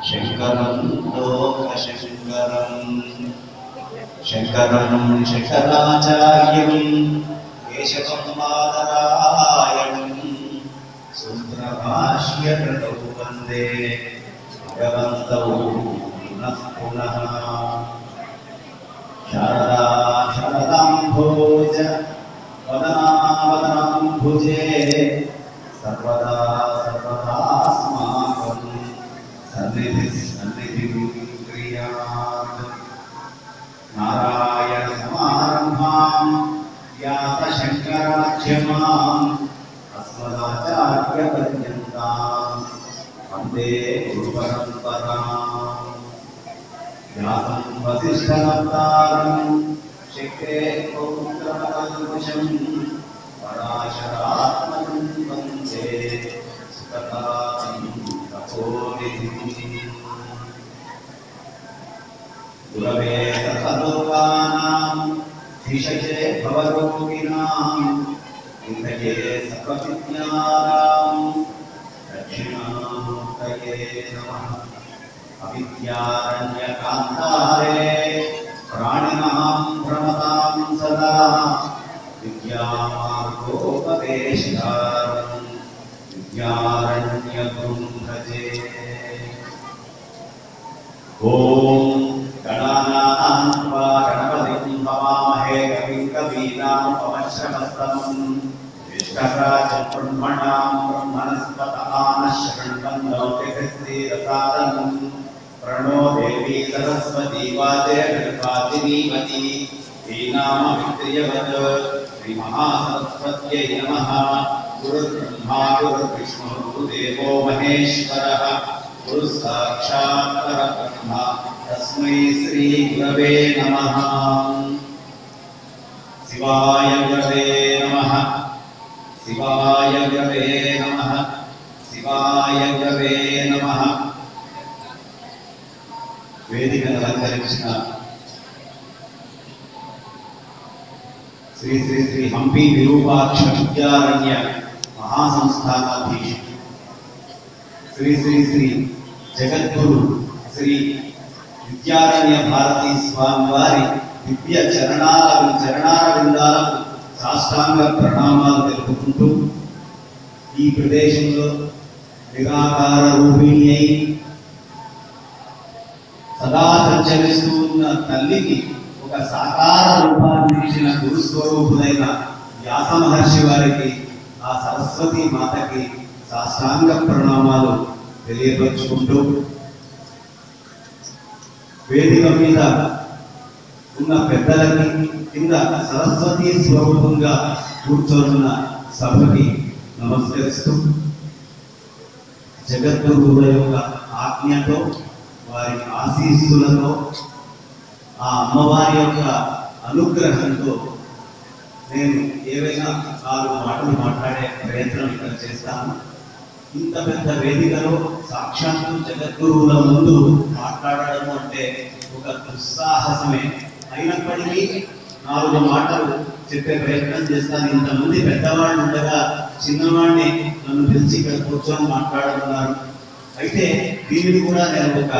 शंकरं लोकशंकरं शंकरं शंकराचार्यं केशवं बादरायणं सूत्रभाष्यकृतौ वन्दे भगवन्तौ पुनः पुनः। शारदा शरदाम्भोज वदना वदनाम्भुजे सर्वदा सर्वदास्माकं सन्निधिः सन्निधिं क्रियात्। नारायण समारम्भां व्यासशङ्करमध्यमाम् अस्मदाचार्यपर्यन्तां वन्दे गुरुपरम्पराम्। व्यासं वसिष्ठनप्तारं शक्तेः पौत्रमकल्मषं पराशरात्मजं वन्दे सुखदां तपोनिधिम्। गुरवे सर्वलोकानां धिषजे भवरोगिणां निधये सर्वविद्यानां दक्षिणामूर्तये नमः। अविद्यारण्यकान्तारे प्राणिनां भ्रमतां सदा विद्यामार्गोपदेशकारणं विद्यारण्यगुरुं भजे। ॐ गणानां त्वा गणपतिं हवामहे कविं कवीनामुपमश्रवस्तमं ज्येष्ठराजं ब्रह्मणां ब्रह्मणस्पत आनश्वन्वन्नोतिभिस्त्रीरसादनं प्रणो देवी सरस्वती वाजेर्वाजिनीवती श्रीनामवित्रियवत् श्रीमहासरस्वत्यै नमः। गुरुर्ब्रह्मा गुरुर्विष्णुः गुरुदेवो महेश्वरः गुरु साक्षात् परब्रह्म तस्मै श्री गुरवे नमः। शिवाय गुरवे नमः शिवाय गुरवे नमः शिवाय गुरवे नमः। వేదికను అలంకరించిన శ్రీ శ్రీ శ్రీ హంపి విరూపాక్ష విద్యారణ్య మహాసంస్థానాధీశుడు శ్రీ శ్రీ శ్రీ జగద్గురు శ్రీ విద్యారణ్య భారతీ స్వామి వారి దివ్య చరణాల విందాలకు సాష్టాంగ ప్రణామాలు తెలుపుకుంటూ ఈ ప్రదేశంలో నిరాకార రూపిణి అయి సదా సంచరిస్తూ ఉన్న తల్లికి ఒక సాకార రూపాన్ని ఇచ్చిన గురుస్వరూపుడైన వ్యాస మహర్షి వారికి ఆ సరస్వతి మాతకి సాష్టాంగ ప్రణామాలు తెలియపరుచుకుంటూ వేదిక మీద ఉన్న పెద్దలకి కింద సరస్వతి స్వరూపంగా కూర్చోనున్న సభకి నమస్కరిస్తూ జగద్గురువుల యొక్క ఆజ్ఞతో వారి ఆశీస్సులతో ఆ అమ్మవారి యొక్క అనుగ్రహంతో నేను ఏవైనా 4 మాటలు మాట్లాడే ప్రయత్నం ఇక్కడ చేస్తాను. ఇంత పెద్ద వేదికలో సాక్షాత్తు జగద్గురువుల ముందు మాట్లాడడం అంటే ఒక దుస్సాహసమే. అయినప్పటికీ 4 మాటలు చెప్పే ప్రయత్నం చేస్తాను. ఇంతమంది పెద్దవాళ్ళు ఉండగా చిన్నవాడిని నన్ను పిలిచి ఇక్కడ కూర్చొని మాట్లాడుతున్నారు. అయితే దీనిని కూడా నేను ఒక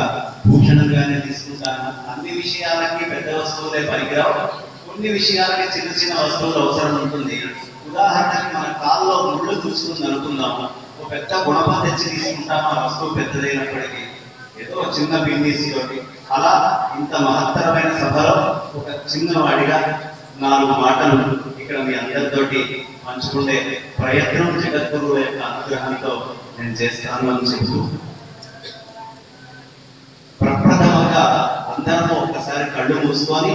భూషణంగానే తీసుకుంటాను. అన్ని విషయాలకి పెద్ద వస్తువులే పనికిరావు, కొన్ని విషయాలకి చిన్న చిన్న వస్తువులు అవసరం ఉంటుంది. ఉదాహరణకి మన కాల్లో ముళ్ళు చూసుకుంది అనుకుందాము, ఒక పెద్ద గుణపం తెచ్చి తీసుకుంటాము, ఆ వస్తువు పెద్దదైనప్పటికీ ఏదో చిన్న బిన్నీస్ తోటి. అలా ఇంత మహత్తరమైన సభలో ఒక చిన్నవాడిగా 4 మాటలు ఇక్కడ మీ అందరితోటి పంచుకునే ప్రయత్నం జగద్గురువు యొక్క అనుగ్రహంతో నేను చేస్తాను అని చెప్తూ ప్రప్రథమంగా అందరూ ఒక్కసారి కళ్ళు మూసుకొని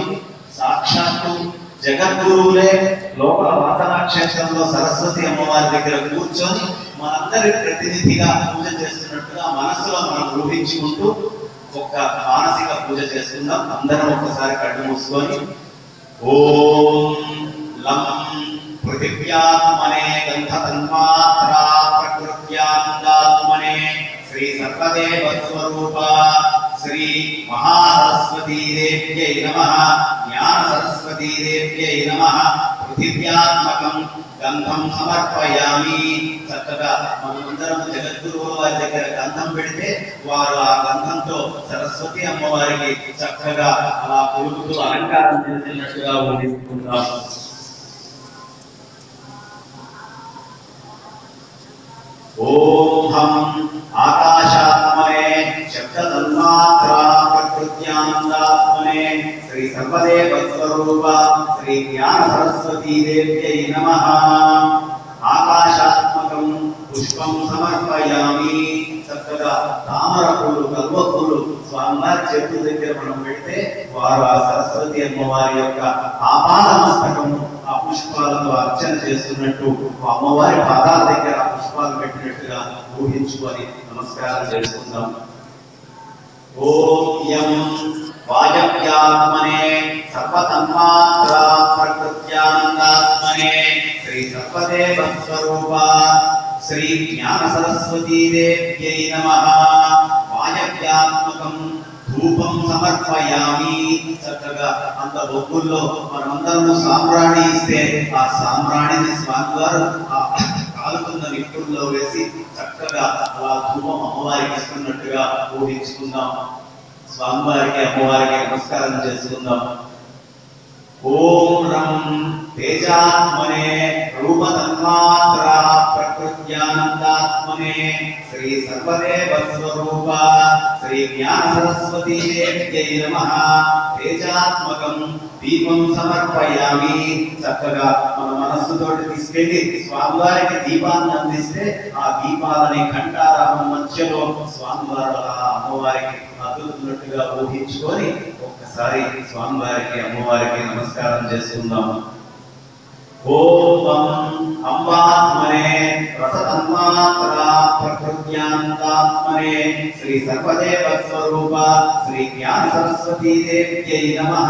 సాక్షాత్తు జగద్గురువులే లోపల వాసనా క్షేత్రంలో సరస్వతి అమ్మవారి దగ్గర కూర్చొని మనందరి ప్రతినిధిగా పూజ చేస్తున్నట్టుగా మనసులో మనం ఊహించుకుంటూ ఒక మానసిక పూజ చేసుకుందాం. అందరం ఒక్కసారి కళ్ళు మూసుకొని ఓం లం పృథివ్యాత్మనే గంధతన్మాత్రా ప్రకృత్యాంగాత్మనే శ్రీ సర్వదేవ స్వరూప శ్రీ మహాసరస్వతీ దేవ్యై నమః జ్ఞాన సరస్వతీ దేవ్యై నమః పృథివ్యాత్మకం గంధం సమర్పయామి. చక్కగా మనమందరం జగద్గురువుల వారి దగ్గర గంధం పెడితే వారు ఆ గంధంతో సరస్వతి అమ్మవారికి చక్కగా అలా పురుగుతూ అలంకారం చేసినట్టుగా ఊహించుకుంటాం. ఓం హం ఆకాశాత్మనే శబ్దతన్మాత్రా ప్రకృత్యానందాత్మనే శ్రీ సర్వదేవ స్వరూప శ్రీ జ్ఞాన సరస్వతీ దేవ్యై నమః. ఆకాశాత్మకం పుష్పం సమర్పయామి. చక్కగా తామర పూలు, కల్వ పూలు స్వామివారి చేతుల దగ్గర మనం పెడితే వారు ఆ సరస్వతి అమ్మవారి యొక్క ఆపాద మస్తకం ఆ పుష్పాలతో అర్చన చేస్తున్నట్టు, అమ్మవారి పాదాల దగ్గర ఆ పుష్పాలు పెట్టినట్టుగా ఊహించుకొని నమస్కారం చేసుకుందాం. ఓం యం వాయవ్యాత్మనే సర్వతన్మాత్రా ప్రకృత్యానందాత్మనే శ్రీ సర్వదేవ స్వరూప శ్రీ జ్ఞాన సరస్వతీ దేవ్యై నమః. వాయవ్యాత్మకం ధూపం సమర్పయామి. చక్కగా అంత బొగ్గుల్లో మనమందరము సాంబ్రాణి ఇస్తే ఆ సాంబ్రాణిని స్వామివారు కాలుతున్న నిప్పుల్లో వేసి చక్కగా అలా ధూపం అమ్మవారికి ఇస్తున్నట్టుగా ఊహించుకుందాం. స్వామివారికి అమ్మవారికి నమస్కారం చేసుకుందాం. ఓం రం తేజాత్మనే రూపతన్మాత్రా ప్రకృత్యానందాత్మనే శ్రీ సర్వదేవ స్వరూప శ్రీ జ్ఞాన సరస్వతీ దేవ్యై నమః. తేజాత్మకం దీపం సమర్పయామి. చక్కగా మన మనస్సుతోటి తీసుకెళ్లి స్వామివారికి దీపాన్ని అందిస్తే ఆ దీపాలని ఘంటారామం మధ్యలో స్వామివారు అమ్మవారికి అద్దుతున్నట్టుగా ఊహించుకొని ఒక్కసారి స్వామివారికి అమ్మవారికి నమస్కారం చేసుకుందాం. ఓం అంబాత్మనే రసతన్మాత్రా ప్రకృత్యానందాత్మనే శ్రీ సర్వదేవ స్వరూప శ్రీ జ్ఞాన సరస్వతీ దేవ్యై నమః.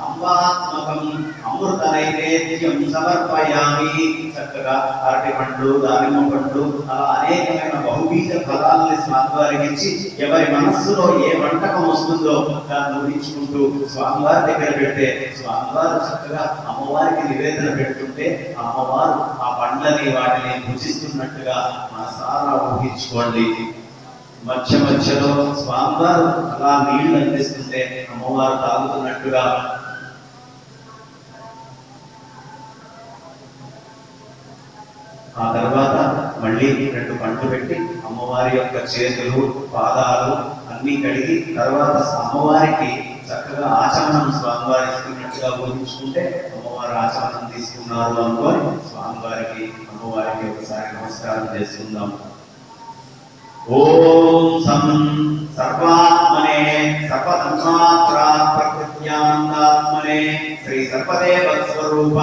అంబాత్మకం అమృత నైవేద్యం సమర్పయామి. చక్కగా అరటి పండ్లు, దానిమ్మ పండ్లు అలా అనేకమైన బహుబీజ ఫలాలని స్వామివారికి ఇచ్చి ఎవరి మనస్సులో ఏ వంటకం వస్తుందో దాన్ని ఊహించుకుంటూ స్వామివారి దగ్గర పెడితే స్వామివారు చక్కగా అమ్మవారికి నివేదన పెడుతుంటే అమ్మవారు ఆ పండ్లని వాటిని భుజిస్తున్నట్టుగా మనసారా ఊహించుకోండి. మధ్య మధ్యలో స్వామివారు అలా నీళ్లు అందిస్తుంటే అమ్మవారు తాగుతున్నట్టుగా. ఆ తర్వాత మళ్ళీ 2 పండ్లు పెట్టి అమ్మవారి యొక్క చేతులు, పాదాలు అన్ని కడిగి తర్వాత అమ్మవారికి చక్కగా ఆచమనం స్వామివారి ఇస్తున్నట్టుగా ఊహించుకుంటే అమ్మవారు ఆచమనం తీసుకున్నారు అనుకొని స్వామివారికి అమ్మవారికి ఒకసారి నమస్కారం చేసుకుందాం. ఓం సం సర్వాత్మనే సర్వతన్మాత్రా ప్రకృత్యానందాత్మనే శ్రీ సర్వదేవ స్వరూప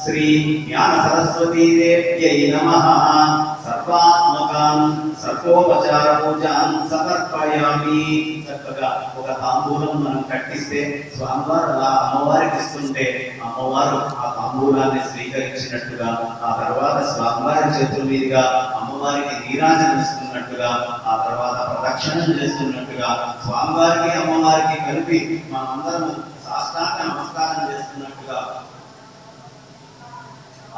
శ్రీ జ్ఞాన సరస్వతీ దేవ్యై నమః. సర్వాత్మకాన్ సర్వోపచార పూజాన్ సమర్పయామి. చక్కగా ఒక తాంబూలం మనం కట్టిస్తే స్వామివారు అలా అమ్మవారికి ఇస్తుంటే అమ్మవారు ఆ తాంబూలాన్ని స్వీకరించినట్టుగా ఆ తర్వాత స్వామివారి చేతుల మీదుగా అమ్మవారికి నీరాజనం ఇస్తున్నట్టుగా ఆ తర్వాత ప్రదక్షిణం చేస్తున్నట్టుగా స్వామివారికి అమ్మవారికి కలిపి మనందరం సాష్టాంగ నమస్కారం చేస్తున్నట్టుగా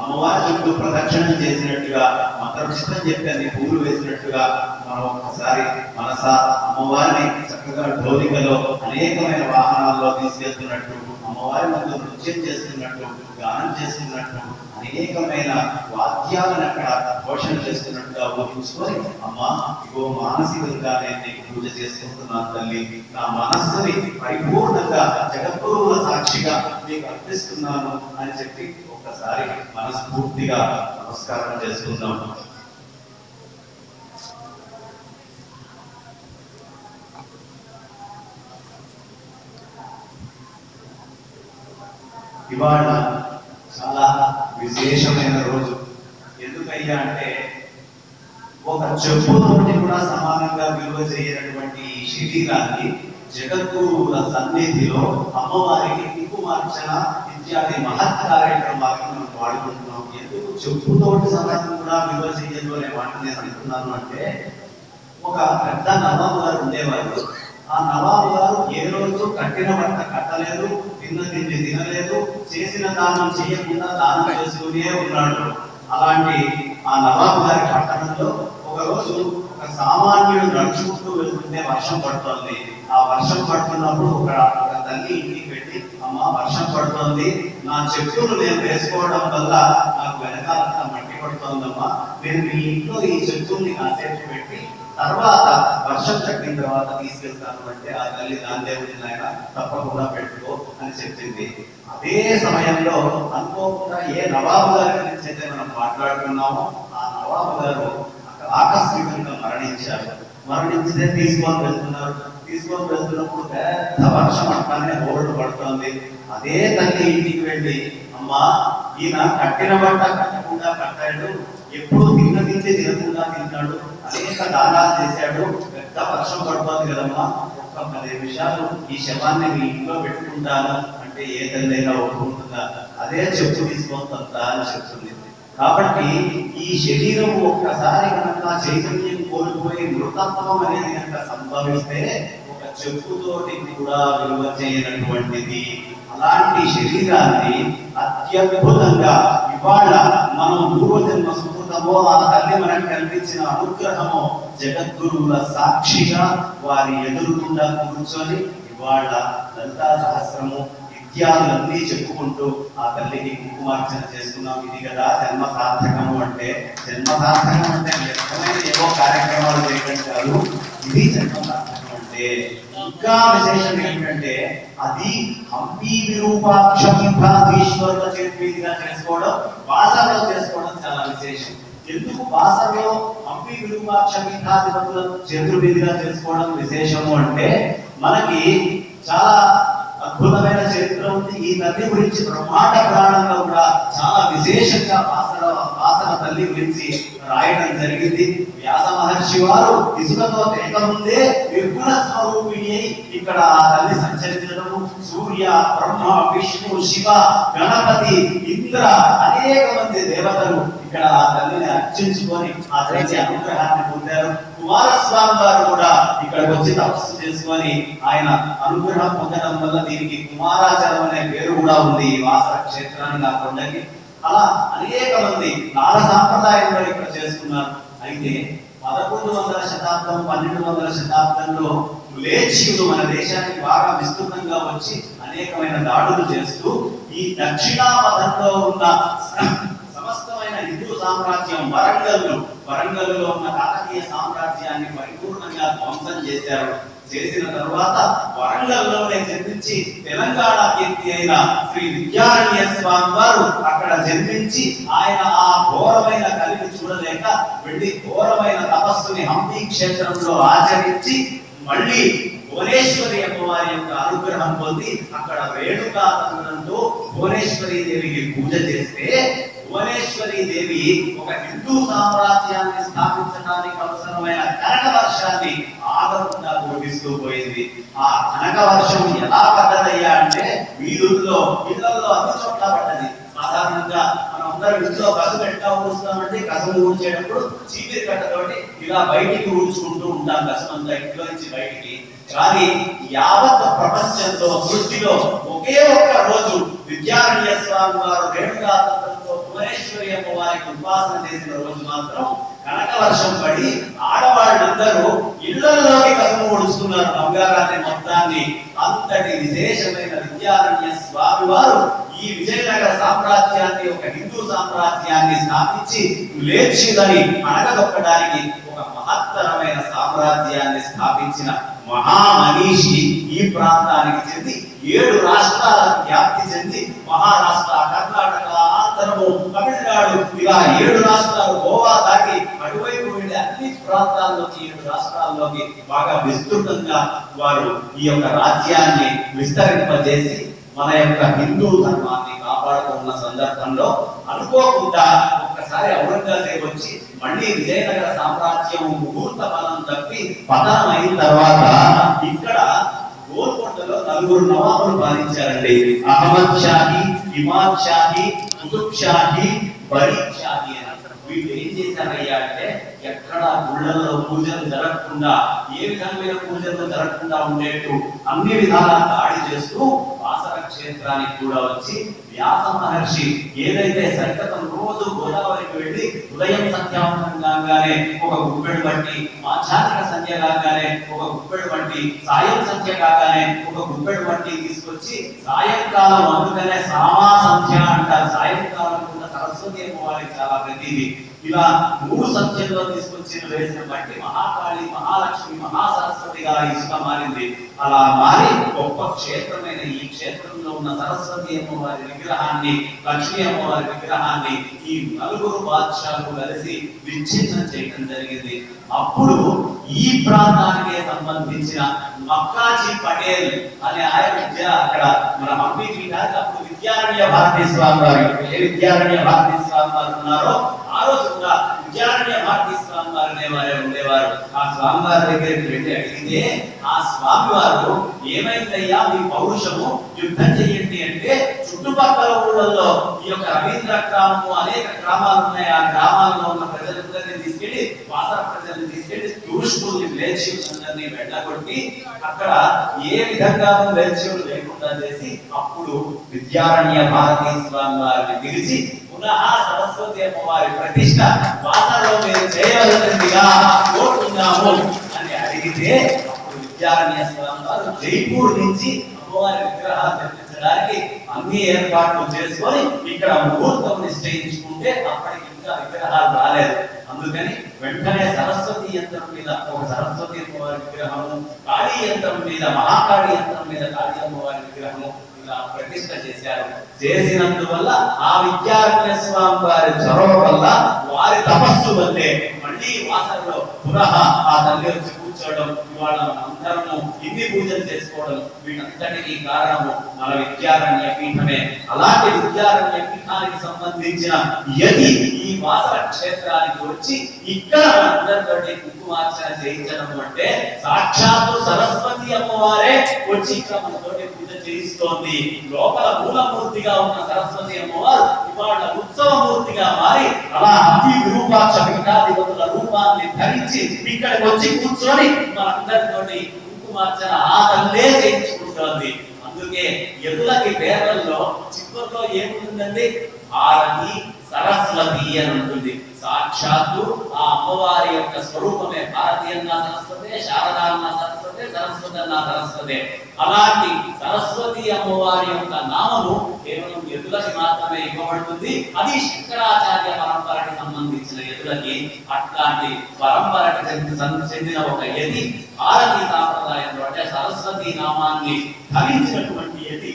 అమ్మవారి చుట్టూ ప్రదక్షిణం చేసినట్టుగా మంత్రపుష్పం చెప్పి అన్ని పూలు వేసినట్టుగా మనం ఒక్కసారి మనస అమ్మవారిని చక్కగా ఢోలికలో అనేకమైన వాహనాల్లో తీసుకెళ్తున్నట్టు అమ్మవారి ముందు నృత్యం చేస్తున్నట్టు గానం చేస్తున్నట్టు అనేకమైన వాద్యాలను అక్కడ పోషణ చేస్తున్నట్టుగా ఊహించుకొని అమ్మా ఇగో మానసికంగా నేను నీకు పూజ చేసుకుంటున్నాను తల్లి, నా మనస్సుని పరిపూర్ణంగా జగద్గురువుల సాక్షిగా నీకు అర్పిస్తున్నాను అని చెప్పి ఒక్కసారి మనస్ఫూర్తిగా నమస్కారం చేసుకుందాం. ఇవాళ చాలా విశేషమైన రోజు. ఎందుకయ్యా అంటే ఒక చెప్పుతోటి కూడా సమానంగా విలువ చేయనటువంటి ఈ శరీరాన్ని జగద్గురువుల సన్నిధిలో అమ్మవారికి కుంకుమార్చన ఇత్యాది మహత్ కార్యక్రమాలను మనం వాడుకుంటున్నాం. ఎందుకు చెప్పుతోటి సమానం కూడా విలువ చేయదు అనే మాట నేను అంటున్నాను అంటే ఒక పెద్ద నమ్మకం గారు ఉండేవారు. ఆ నవాబు గారు ఏ రోజు కట్టిన బట్ట కట్టలేదు, తిన్న తిండి తినలేదు, చేసిన దానం చేయకుండా దానం చేస్తూనే ఉన్నాడు. అలాంటి ఆ నవాబు గారి పట్టణంలో ఒకరోజు ఒక సామాన్యుడు నడుచుకుంటూ వెళ్తుంటే వర్షం పడుతోంది. ఆ వర్షం పడుతున్నప్పుడు ఒక తల్లి ఇంటికి వెళ్ళి, అమ్మ వర్షం పడుతోంది, నా చెప్పులు నేను వేసుకోవడం వల్ల నాకు వెనకాలంతా మట్టి పడుతోందమ్మా, నేను మీ ఇంట్లో ఈ చెప్పుల్ని కాసేపు పెట్టి తర్వాత వర్షం తగ్గిన తర్వాత తీసుకెళ్తాను అంటే ఆ తల్లి దాని దేవుడి నాయన తప్పకుండా పెట్టుకో అని చెప్పింది. అదే సమయంలో అనుకోకుండా ఏ నవాబు గారి గురించి అయితే మనం మాట్లాడుకున్నామో ఆ నవాబు గారు ఆకస్మికంగా మరణించితే తీసుకొని వెళ్తున్నప్పుడు పెద్ద వర్షం అట్లానే ఓల్డ్ పడుతోంది. అదే తల్లి ఇంటికి వెళ్ళి, అమ్మా ఈయన కట్టిన బట్ట కట్టకుండా కట్టాడు, ఎప్పుడు తిండి తినకుండా తింటాడు, అనేక దానాలు చేశాడు, పెద్ద వర్షం పడుతోంది కదమ్మా, ఒక్క 10 నిమిషాలు ఈ శవాన్ని మీ ఇంట్లో పెట్టుకుంటాను అంటే ఏ తల్లైనా ఒప్పుకుంటుందా? అదే చెప్పు తీసుకొస్తా అని చెప్తుంది. కాబట్టి ఈ శరీరం ఒక్కసారి కనుక చైతన్యం కోల్పోయి మృతత్వం అనేది కనుక సంభవిస్తే ఒక చెప్పుతోటి కూడా విలువ చేయనటువంటిది. అలాంటి శరీరాన్ని అత్యద్భుతంగా ఇవాళ మనం పూర్వజన్మ సుకృతమో ఆ తల్లి మనకు కల్పించిన అనుగ్రహమో జగద్గురువుల సాక్షిగా వారి ఎదురుకుండా కూర్చొని ఇవాళ లలితా సహస్రము ఇత్యాదులన్నీ చెప్పుకుంటూ ఆ తల్లికి కుంకుమార్చన చేసుకున్నాం. ఇది కదా జన్మ సార్థకము అంటే. జన్మ సార్థకం అంటే వ్యక్తమైన ఏవో కార్యక్రమాలు చేయడం కాదు, ఇది జన్మ సార్థకం అంటే. ఇంకా విశేషం ఏంటంటే అది హంపి విరూపాక్షీశ్వరుల చేతిగా చేసుకోవడం, బాసరలో చేసుకోవడం చాలా విశేషం. ఎందుకు బాసరలో హంపి విరూపాక్షీఠాధిపతుల చేతుల మీదుగా చేసుకోవడం విశేషము అంటే మనకి చాలా అద్భుతమైన చరిత్ర ఉంది. ఈ తల్లి గురించి బ్రహ్మాండ పురాణంలో కూడా చాలా విశేషంగా బాసర తల్లి గురించి రాయడం జరిగింది. వ్యాస మహర్షి వారు ఇసుకతో తేకముందే నిర్గుణ స్వరూపిణి ఇక్కడ ఆ తల్లి సంచరించడము, సూర్య బ్రహ్మ విష్ణు శివ గణపతి ఇంద్ర అనేక మంది దేవతలు ఇక్కడ ఆ తల్లిని అర్చించుకొని ఆ తల్లి అనుగ్రహాన్ని పొందారు. కుమారస్వామి వారు కూడా ఇక్కడికి వచ్చి తపస్సు చేసుకొని ఆయన అనుగ్రహం పొందడం వల్ల దీనికి కుమారాచలం అనే పేరు కూడా ఉంది ఈ వాసర క్షేత్రానికి, ఆ కొండకి. అలా అనేక మంది నాల సాంప్రదాయంలో ఇక్కడ చేసుకున్నారు. అయితే 1100వ శతాబ్దం 1200వ శతాబ్దంలో మ్లేచ్చులు మన దేశానికి బాగా విస్తృతంగా వచ్చి అనేకమైన దాడులు చేస్తూ ఈ దక్షిణాపథంలో ఉన్న సమస్తమైన హిందూ సామ్రాజ్యం వరంగల్లో ఉన్న కాకతీయ సామ్రాజ్యాన్ని పరిపూర్ణంగా ధ్వంసం చేశారు. చేసిన తరువాత వరంగల్లోనే జన్మించి తెలంగాణ కీర్తి అయిన శ్రీ విద్యారణ్య స్వామి వారు అక్కడ జన్మించి ఆయన ఆ ఘోరమైన కలిని చూడలేక వెళ్ళి ఘోరమైన తపస్సుని హంపి క్షేత్రంలో ఆచరించి మళ్ళీ భువనేశ్వరి అమ్మవారి యొక్క అనుగ్రహం పొంది అక్కడ రేణుకా తంత్రంతో భువనేశ్వరి దేవికి పూజ చేస్తే భువనేశ్వరి దేవి ఒక హిందూ సామ్రాజ్యాన్ని స్థాపించడానికి అవసరమైన కనక వర్షాన్ని ఆగకుండా కురిపిస్తూ పోయింది. ఆ కనక వర్షం ఎలా పడ్డదయ్యా అంటే వీధుల్లో ఇళ్లలో అన్ని చోట్ల పడ్డది. సాధారణంగా మనం అందరం ఇంట్లో కసుపు ఎట్లా ఊడుస్తామంటే కసుపు ఊడ్చేటప్పుడు చీపిరి కట్టతోటి ఇలా బయటికి ఊడ్చుకుంటూ ఉంటాం కసుపు అంతా ఇంట్లో నుంచి బయటికి. కానీ యావత్ ప్రపంచంలో సృష్టిలో ఒకే ఒక్క రోజు విద్యారణ్య స్వామి వారు రేణుకా తంత్రంతో భువనేశ్వరి అమ్మవారికి ఉపాసన చేసిన రోజు మాత్రం కనక వర్షం పడి ఆడవాళ్ళందరూ ఇళ్లలోకి కసుపు ఊడుచుకున్నారు నవగారాన్ని మొత్తాన్ని. అంతటి విశేషమైన విద్యారణ్య స్వామి వారు ఈ విజయనగర సామ్రాజ్యాన్ని ఒక హిందూ సామ్రాజ్యాన్ని స్థాపించి మ్లేచ్చులని అణగదొక్కడానికి ఒక మహత్తరమైన సామ్రాజ్యాన్ని స్థాపించిన మహామనీషి ఈ ప్రాంతానికి చెంది 7 రాష్ట్రాలకు వ్యాప్తి చెంది మహారాష్ట్ర, కర్ణాటక, ఆంధ్రము, తమిళనాడు ఇలా 7 రాష్ట్రాలు గోవా దాటి అటువైపు వెళ్ళి అన్ని ప్రాంతాల్లోకి 7 రాష్ట్రాల్లోకి బాగా విస్తృతంగా వారు ఈ యొక్క రాజ్యాన్ని విస్తరింపజేసి మన యొక్క హిందూ ధర్మాన్ని కాపాడుతున్న సందర్భంలో అనుకోకుండా ఒక్కసారి ఔరంగజేబు వచ్చి మళ్ళీ విజయనగర సామ్రాజ్యం ముహూర్త బలం తప్పి పతనం అయిన తర్వాత ఇక్కడ గోల్కొండలో 4 నవాబులు పాలించారండి. అహ్మద్ షాహి, ఇమాద్ షాహి, కుతుబ్ షాహి, బరీద్ షాహి అని. వీళ్ళు ఏం చేశారయ్యా అంటే ఎక్కడ గుళ్ళల్లో పూజలు జరగకుండా ఏ విధమైన పూజలు జరగకుండా ఉండేట్టు అన్ని విధాలా దాడి చేస్తూ వాసర క్షేత్రానికి కూడా వచ్చి వ్యాస మహర్షి ఏదైతే సంకతం రోజు గోదావరికి వెళ్ళి ఉదయం సంధ్యావంతంగానే ఒక గుప్పెడు బట్టి మాధ్యాహ్నిక సంధ్య కాగానే ఒక గుప్పెడు బట్టి సాయం సంధ్య కాగానే ఒక గుప్పెడు బట్టి తీసుకొచ్చి సాయంకాలం అందుకనే సామా సంధ్య అంటారు. సాయంకాలం కూడా సరస్వతి అమ్మవారికి చాలా ప్రతిది. ఇలా 3 సంఖ్యల్లో తీసుకొచ్చి వేసిన బట్టి మహాకాళి, మహాలక్ష్మి, మహాసరస్వతిగా ఇసుక మారింది. అలా మారి గొప్ప క్షేత్రమైన ఈ క్షేత్రంలో ఉన్న సరస్వతి అమ్మవారి విగ్రహాన్ని, లక్ష్మీ అమ్మవారి విగ్రహాన్ని ఈ 4 బాద్షాలు కలిసి విచ్ఛిన్నం చేయడం జరిగింది. అప్పుడు ఈ ప్రాంతానికి సంబంధించిన మక్కాజీ పటేల్ అనే ఆయన అక్కడ మన హంపి పీఠానికి అప్పుడు విద్యారణ్య భారతీ స్వామి వారు, ఏ విద్యారణ్య భారతీ స్వామి వారు ఉన్నారో ఆ రోజు కూడా విద్యారణ్య భారతీ స్వామి వారు అనేవారే ఉండేవారు. ఆ స్వామి వారి దగ్గరికి వెళ్ళి అడిగితే ఆ స్వామి వారు ఏమైందయ్యా మీ పౌరుషము, యుద్ధం చెయ్యండి అంటే చుట్టుపక్కల ఊళ్ళల్లో ఈ యొక్క రవీంద్ర గ్రామము అనేక గ్రామాలు ఉన్నాయి. ఆ గ్రామాల్లో ఉన్న ప్రజలందరినీ తీసుకెళ్లి, వాసర ప్రజల్ని తీసుకెళ్లి టూరిస్టుల్ని విలేజ్యులందరినీ వెళ్ళగొట్టి అక్కడ ఏ విధంగా విలేజ్యులు లేకుండా చేసి అప్పుడు విద్యారణ్య భారతీ స్వామి వారిని పిలిచి పునః సరస్వతి అమ్మవారి ప్రతిష్ట వాసరలో మీరు చేయవలసిందిగా కోరుతున్నాము అని అడిగితే అప్పుడు విద్యారణ్య స్వామి వారు జైపూర్ నుంచి అమ్మవారి విగ్రహాలు నిర్మించడానికి అన్ని ఏర్పాట్లు చేసుకొని ఇక్కడ ముహూర్తం నిశ్చయించుకుంటే అప్పటికి ఇంకా విగ్రహాలు రాలేదు. అందుకని వెంటనే సరస్వతి యంత్రం మీద ఒక సరస్వతి అమ్మవారి విగ్రహము, కాళీ యంత్రం మీద మహాకాళీ యంత్రం మీద కాళీ అమ్మవారి విగ్రహము ఇలా ప్రతిష్ట చేశారు. చేసినందువల్ల ఆ విద్యారణ్య స్వామి వారి చొరవ వల్ల, వారి తపస్సు వల్లే మళ్ళీ వాసనలో పునః ఆ తల్లి వచ్చి కూర్చోవడం, ఇవాళ అందరము ఇన్ని పూజలు చేసుకోవడం, వీటంతటికీ కారణము మన విద్యారణ్య పీఠమే. అలాంటి విద్యారణ్య పీఠానికి సంబంధించిన యతి ఈ వాసన క్షేత్రానికి వచ్చి ఇక్కడ అందరితోటి కుంకుమార్చన చేయించడం అంటే సాక్షాత్తు సరస్వతి అమ్మవారే వచ్చి ఇక్కడ మనతోటి పూజ చేయిస్తోంది. లోపల మూలమూర్తిగా ఉన్న సరస్వతి అమ్మవారు ఇవాళ ఉత్సవమూర్తిగా మారి అలా అతి విరూపాక్ష పీఠాధిపతుల రూపాన్ని ధరించి ఇక్కడికి వచ్చి కూర్చొని మనందరితోటి కుంకుమార్చన ఆ తల్లే చేయించుకుంటోంది. అందుకే ఎదులకి పేర్లలో చివరిలో ఏముంటుందండి? భారతి సరస్వతి అని ఉంటుంది. సాక్షాత్తు ఆ అమ్మవారి యొక్క స్వరూపమే భారతి అన్న సరస్వతే, శారదా అన్న సరస్వతే, సరస్వతి అన్న సరస్వతే. అలాంటి సరస్వతి అమ్మవారి యొక్క నామము కేవలం ఎదులకి మాత్రమే ఇవ్వబడుతుంది. అది శంకరాచార్య పరంపరకి సంబంధించిన ఎదులకి. అట్లాంటి పరంపరకి చెందిన ఒక యతి భారతీ సాంప్రదాయంలో అంటే సరస్వతి నామాన్ని ధరించినటువంటి యతి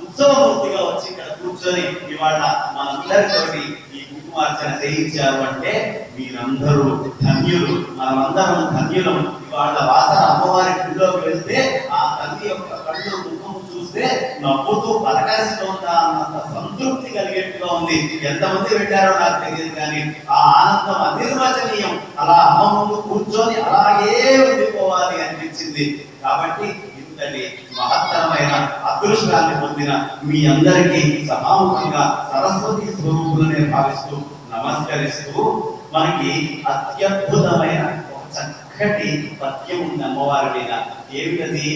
ఉత్సవమూర్తిగా వచ్చి ఇక్కడ కూర్చొని ఇవాళ మనందరితోటి ఈ కుంకుమార్చన చేయించారు అంటే మీరందరూ ధన్యులు, మనమందరం ధన్యులం. ఇవాళ వాసన అమ్మవారి గుడిలోకి వెళ్తే ఆ తల్లి యొక్క కళ్ళు ముఖం చూస్తే నవ్వుతూ పలకరిస్తోందా అన్నంత సంతృప్తి కలిగేట్టుగా ఉంది. ఎంతమంది వెళ్ళారో నాకు తెలియదు, కానీ ఆ ఆనందం అనిర్వచనీయం. అలా అమ్మ ముందు కూర్చొని అలాగే ఉండిపోవాలి అనిపించింది. కాబట్టి ఇంతటి మహత్తరమైన అదృష్టాన్ని పొందిన మీ అందరికీ సమాముఖంగా సరస్వతి స్వరూపులనే భావిస్తూ నమస్కరిస్తూ, మనకి అత్యద్భుతమైన ఒక చక్కటి పద్యం ఉంది అమ్మవారి మీద. ఏమిటది?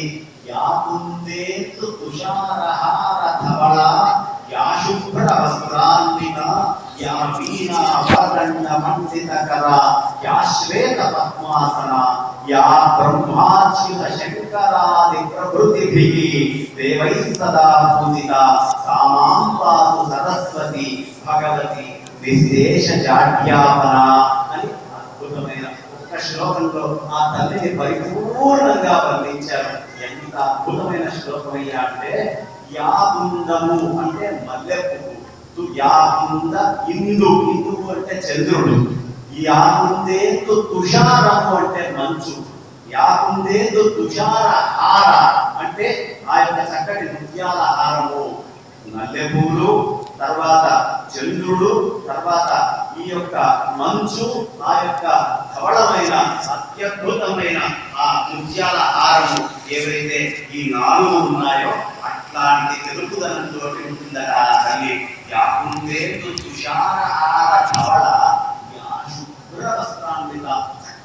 యా కుందేతు తుషారహార ధవళ, యా శుభ్ర వస్త్రాన్విత, యా వీణా వదండ మండితకర, యా శ్వేత పద్మాసన, యా బ్రహ్మాచ్యుత శంకరాది ప్రభృతిభిః దేవైః సదా పూజిత, సామాం పాతు సరస్వతి భగవతి విశేష జాడ్యాపన అని అద్భుతమైన ఒక శ్లోకంలో ఆ తల్లిని పరిపూర్ణంగా వర్ణించారు. ఎంత అద్భుతమైన శ్లోకం అయ్యా అంటే, యాకుందము అంటే మల్లె పువ్వు, యాకుంద ఇందు, ఇందువు అంటే చంద్రుడు, యాకుందేతు తుషారము అంటే మంచు, యాకుందేతు తుషార హార అంటే ఆ యొక్క చక్కటి ముత్యాల హారము. మల్లెపూలు, తర్వాత చంద్రుడు, తర్వాత ఈ యొక్క మంచు, ఆ యొక్క ధవళమైన అత్యద్భుతమైన ఆ ముత్యాల హారము ఏవైతే ఈ 4 ఉన్నాయో అట్లాంటి తెలుపుదనంతో ఉంటుందట ఆ తల్లి. యాకుందేతు తుషార హార ధవళ, యా శుభ్ర వస్త్రాన్ని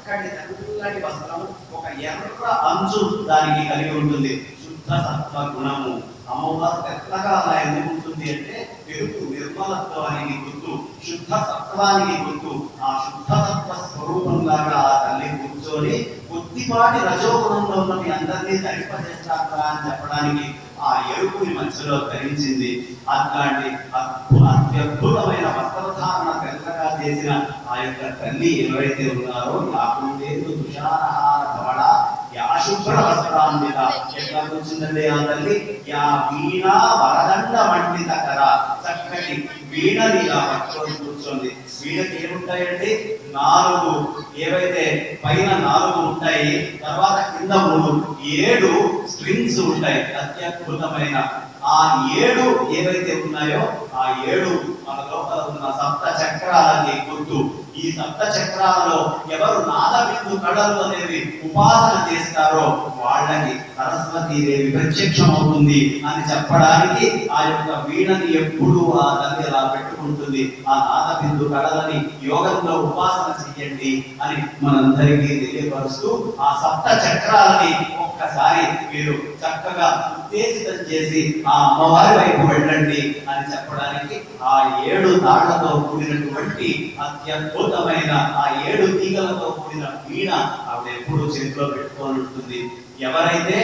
చక్కటి తెల్లటి వస్త్రము, ఒక ఎర్ర అంచు దానికి కలిగి ఉంటుంది. శుద్ధ సత్వ గుణము. అమ్మవారు తెల్లగా అలా ఎందుకు ఉంటుంది అంటే తెలుగు నిర్మలత్వానికి గుర్తు, శుద్ధ సత్వానికి గుర్తు. ఆ శుద్ధ సత్వ స్వరూపంలాగా ఆ తల్లి కూర్చొని కొద్దిపాటి రజోగుణంలో ఉన్న మీ అందరినీ తరిపజేస్తారా అని చెప్పడానికి ఆ ఎరుపుని మధ్యలో ధరించింది. అట్లాంటి అత్యద్భుతమైన వస్త్రధారణ తెల్లగా చేసిన ఆ యొక్క తల్లి ఎవరైతే ఉన్నారో యాకుండేందు తుషారహార ధవళ యా శుభ్ర వస్త్రాన్విత. ఎట్లా కూర్చుందండి ఆ తల్లి? యా వీణా వరదండ మండిత కర. చక్కటి వీణని ఇలా పట్టుకొని కూర్చోండి. వీణకి ఏముంటాయండి? 4 ఏవైతే పైన 4 ఉంటాయి, తర్వాత కింద 3, 7 స్ట్రింగ్స్ ఉంటాయి. అత్యద్భుతమైన ఆ 7 ఏవైతే ఉన్నాయో ఆ 7 మన లోపల ఉన్న సప్త చక్రాలకి గుర్తు. ఈ సప్త చక్రాలలో ఎవరు నాదబిందు కళలు అనేవి ఉపాసన చేస్తారో వాళ్ళకి సరస్వతీదేవి ప్రత్యక్షం అవుతుంది అని చెప్పడానికి ఆ యొక్క వీణని ఎప్పుడు ఆ తల్లి అలా పెట్టుకుంటుంది. ఆ నాదబిందు కళలని యోగంలో ఉపాసన చెయ్యండి అని మనందరికీ తెలియపరుస్తూ ఆ సప్త చక్రాలని ఒక్కసారి మీరు చక్కగా ఉత్తేజితం చేసి ఆ అమ్మవారి వైపు వెళ్ళండి అని చెప్పడానికి ఆ 7 తాళ్లతో కూడినటువంటి అత్యద్భుతమైన ఆ 7 తీగలతో కూడిన వీణ ఆవిడ ఎప్పుడు చేతిలో పెట్టుకొని ఉంటుంది. ఎవరైతే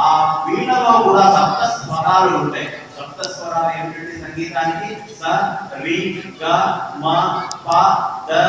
ఆ వీణలో కూడా సప్త స్వరాలు ఉంటాయి. సప్త స్వరాలు ఏమిటంటే సంగీతానికి స రి గ మ ప ద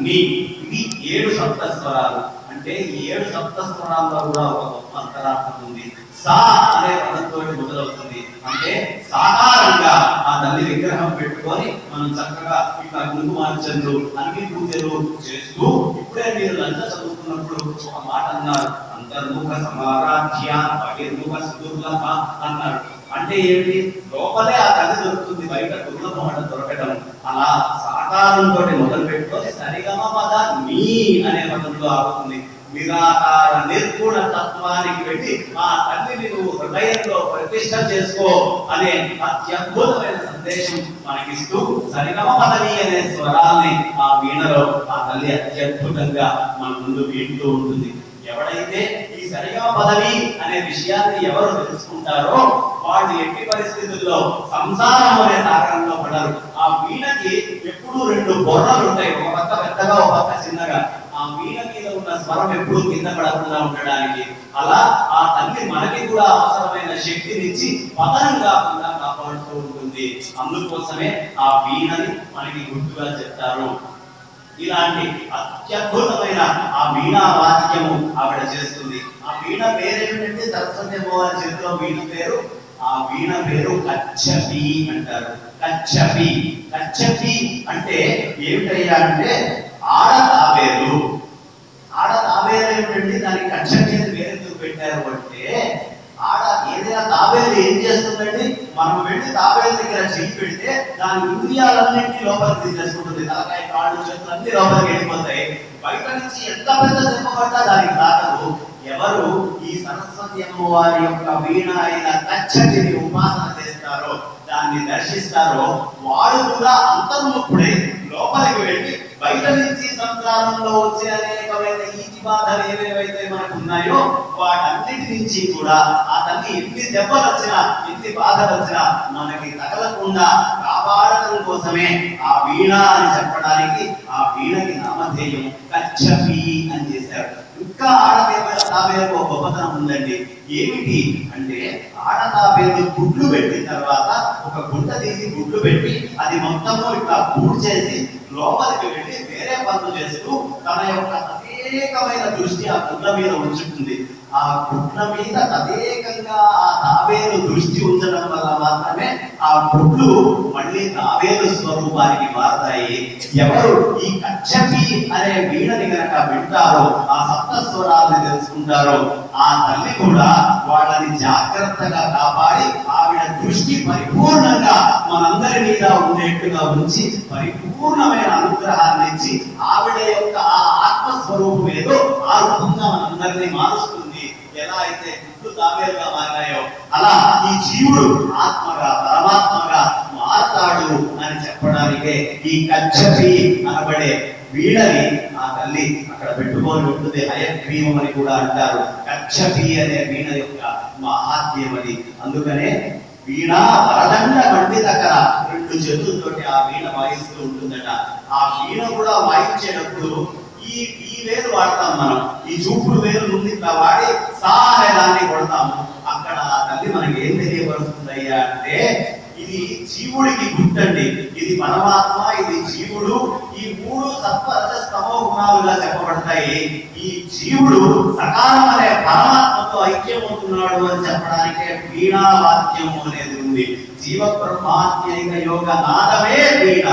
ని. ఇవి 7 సప్త స్వరాలు. అంటే ఈ 7 సప్త స్వరాల్లో కూడా ఒక గొప్ప అంతరార్థం ఉంది. సా అనే పదంతో మొదలవుతుంది. అంటే సాకారంగా ఆ తల్లి విగ్రహం పెట్టుకొని మనం చక్కగా ఇట్లా కుంకుమార్చనలు అన్ని పూజలు చేస్తూ, ఇప్పుడే మీరు లంచ చదువుతున్నప్పుడు ఒక మాట అన్నారు, అంతర్ముఖ సమారాధ్య బహిర్ముఖ సుదుర్లభ అన్నారు. అంటే ఏమిటి? లోపలే ఆ తల్లి దొరుకుతుంది, బయట దుర్లభం దొరకడం. అలా సాకారంతో మొదలు పెట్టుకొని సరిగమ పద నీ అనే పదంలో ఆగుతుంది. నిరాకార నిర్గుణ తత్వానికి వెళ్ళి ఆ తల్లిని నువ్వు హృదయంలో ప్రతిష్ట చేసుకో అనే అత్యద్భుతమైన సందేశం మనకిస్తూ సరిగమ పదవి అనే స్వరాల్ని ఆ వీణలో ఆ తల్లి అత్యద్భుతంగా మన ముందు వింటూ ఉంటుంది. ఎవడైతే ఈ సరిగమ పదవి అనే విషయాన్ని ఎవరు తెలుసుకుంటారో వాళ్ళు ఎట్టి పరిస్థితుల్లో సంసారం అనే సాగరంలో పడరు. ఆ వీణకి ఎప్పుడూ 2 బొర్రలు ఉంటాయి, ఒక పక్క పెద్దగా ఒక పక్క చిన్నగా. ఆ వీణ మీద ఉన్న స్వరం ఎప్పుడూ కింద పడకుండా ఉండడానికి అలా ఆ తల్లి మనకి కూడా అవసరమైన శక్తినిచ్చి పతనం కాకుండా కాపాడుతూ ఉంటుంది. అందుకోసమే ఆ వీణని మనకి గుర్తుగా చెప్తారు. ఇలాంటి అత్యద్భుతమైన ఆ వీణా వాద్యము ఆవిడ చేస్తుంది. ఆ వీణ పేరేంటంటే సరస్వతి అమ్మవారి చేతిలో వీణ పేరు, ఆ వీణ పేరు కచ్చపి అంటారు. కచ్చపి. కచ్చపి అంటే ఏమిటయ్యా అంటే ఆడ తాబేలు. ఆడ తాబేలు ఏమిటండి? దానికి కచ్చపి అని పేరు పెట్టారు అంటే ఆడ ఏదైనా తాబేలు ఏం చేస్తుందండి? మనం వెళ్ళి తాబేలు దగ్గర చెయ్యి పెడితే దాని ఇంద్రియాలన్నింటినీ లోపలికి తీసేసుకుంటుంది. తలకాయ, కాళ్ళు, చేతులు అన్ని లోపలికి వెళ్ళిపోతాయి. బయట నుంచి ఎంత పెద్ద దెబ్బ పడ్డా దానికి తాకదు. ఎవరు ఈ సరస్వతి అమ్మవారి యొక్క వీణ అయిన కచ్చపిని ఉపాసన చేస్తారో, దాన్ని దర్శిస్తారో వాడు కూడా అంతర్ముఖుడై లోపలికి వెళ్ళి బయట నుంచి సంసారంలో వచ్చే అనేకమైన ఈతి బాధలు ఏవేవైతే మనకు ఉన్నాయో వాటన్నిటి నుంచి కూడా ఆ తల్లి ఎన్ని దెబ్బలు వచ్చినా, ఎన్ని బాధలు వచ్చినా మనకి తగలకుండా కాపాడటం కోసమే ఆ వీణ అని చెప్పడానికి ఆ వీణకి నామధేయం కచ్చపి అని చేశారు. ఇంకా తాబేలకు ఒక గొప్పతనం ఉందండి. ఏమిటి అంటే తాబేలు గుడ్లు పెట్టిన తర్వాత ఒక గుడ్డ తీసి గుడ్లు పెట్టి అది మొత్తము ఇట్లా పూర్తి చేసి లోపలికి వెళ్ళి వేరే పనులు చేస్తూ తన యొక్క తదేకమైన దృష్టి ఆ గుడ్ల మీద ఉంచుతుంది. ఆ గుడ్ల మీద తదేకంగా ఆ తాబేలు దృష్టి ఉంచడం వల్ల మాత్రమే ఆ గుడ్లు మళ్ళీ తాబేలు స్వరూపానికి మారతాయి. ఎవరు ఈ కచ్చపి అనే వీణని గనక వింటారో, ఆ సప్త స్వరాలను తెలుసుకుంటారో ఆ తల్లి కూడా వాళ్ళని జాగ్రత్తగా కాపాడి ఆవిడ దృష్టి పరిపూర్ణంగా మనందరి మీద ఉండేట్టుగా ఉంచి పరిపూర్ణమైన అనుగ్రహాన్ని ఇచ్చి ఆవిడ యొక్క ఆ ఆత్మస్వరూపం ఏదో ఆ రూపంగా మనందరినీ మారుస్తుంది. ఎలా అయితే గుడ్లు తాబేలుగా మారాయో అలా ఈ జీవుడు ఆత్మగా పరమాత్మగా మారతాడు అని చెప్పడానికే ఈ కచ్చపి అనబడే వీణని ఆ తల్లి అక్కడ అక్కడ పెట్టుకొని ఉంటుంది. హయగ్రీవం అని కూడా అంటారు. కచ్చపి అనే వీణ యొక్క మహాత్మ్యం అది. అందుకనే వీణ వరదండ వంటి దగ్గర 2 చేతులతోటి ఆ వీణ వాయిస్తూ ఉంటుందట. ఆ వీణ కూడా వాయించేటప్పుడు ఈ వేలు వాడతాం మనం. ఈ చూపుడు వేలు నుండి ఇట్లా వాడి సా అనే దాన్ని కొడతాము. అక్కడ ఆ తల్లి మనకి ఏం తెలియపరుస్తుందయ్యా అంటే ఇది జీవుడికి గుర్తండి. ఇది పరమాత్మ, ఇది జీవుడు. ఈ 3 సత్వ రజస్ తమో గుణాలుగా చెప్పబడతాయి. ఈ జీవుడు సకాలం అనే పరమాత్మతో ఐక్యమవుతున్నాడు అని చెప్పడానికే వీణా వాక్యము అనేది ఉంది. జీవ బ్రహ్మాత్మైక యోగ నాదమే వీణ.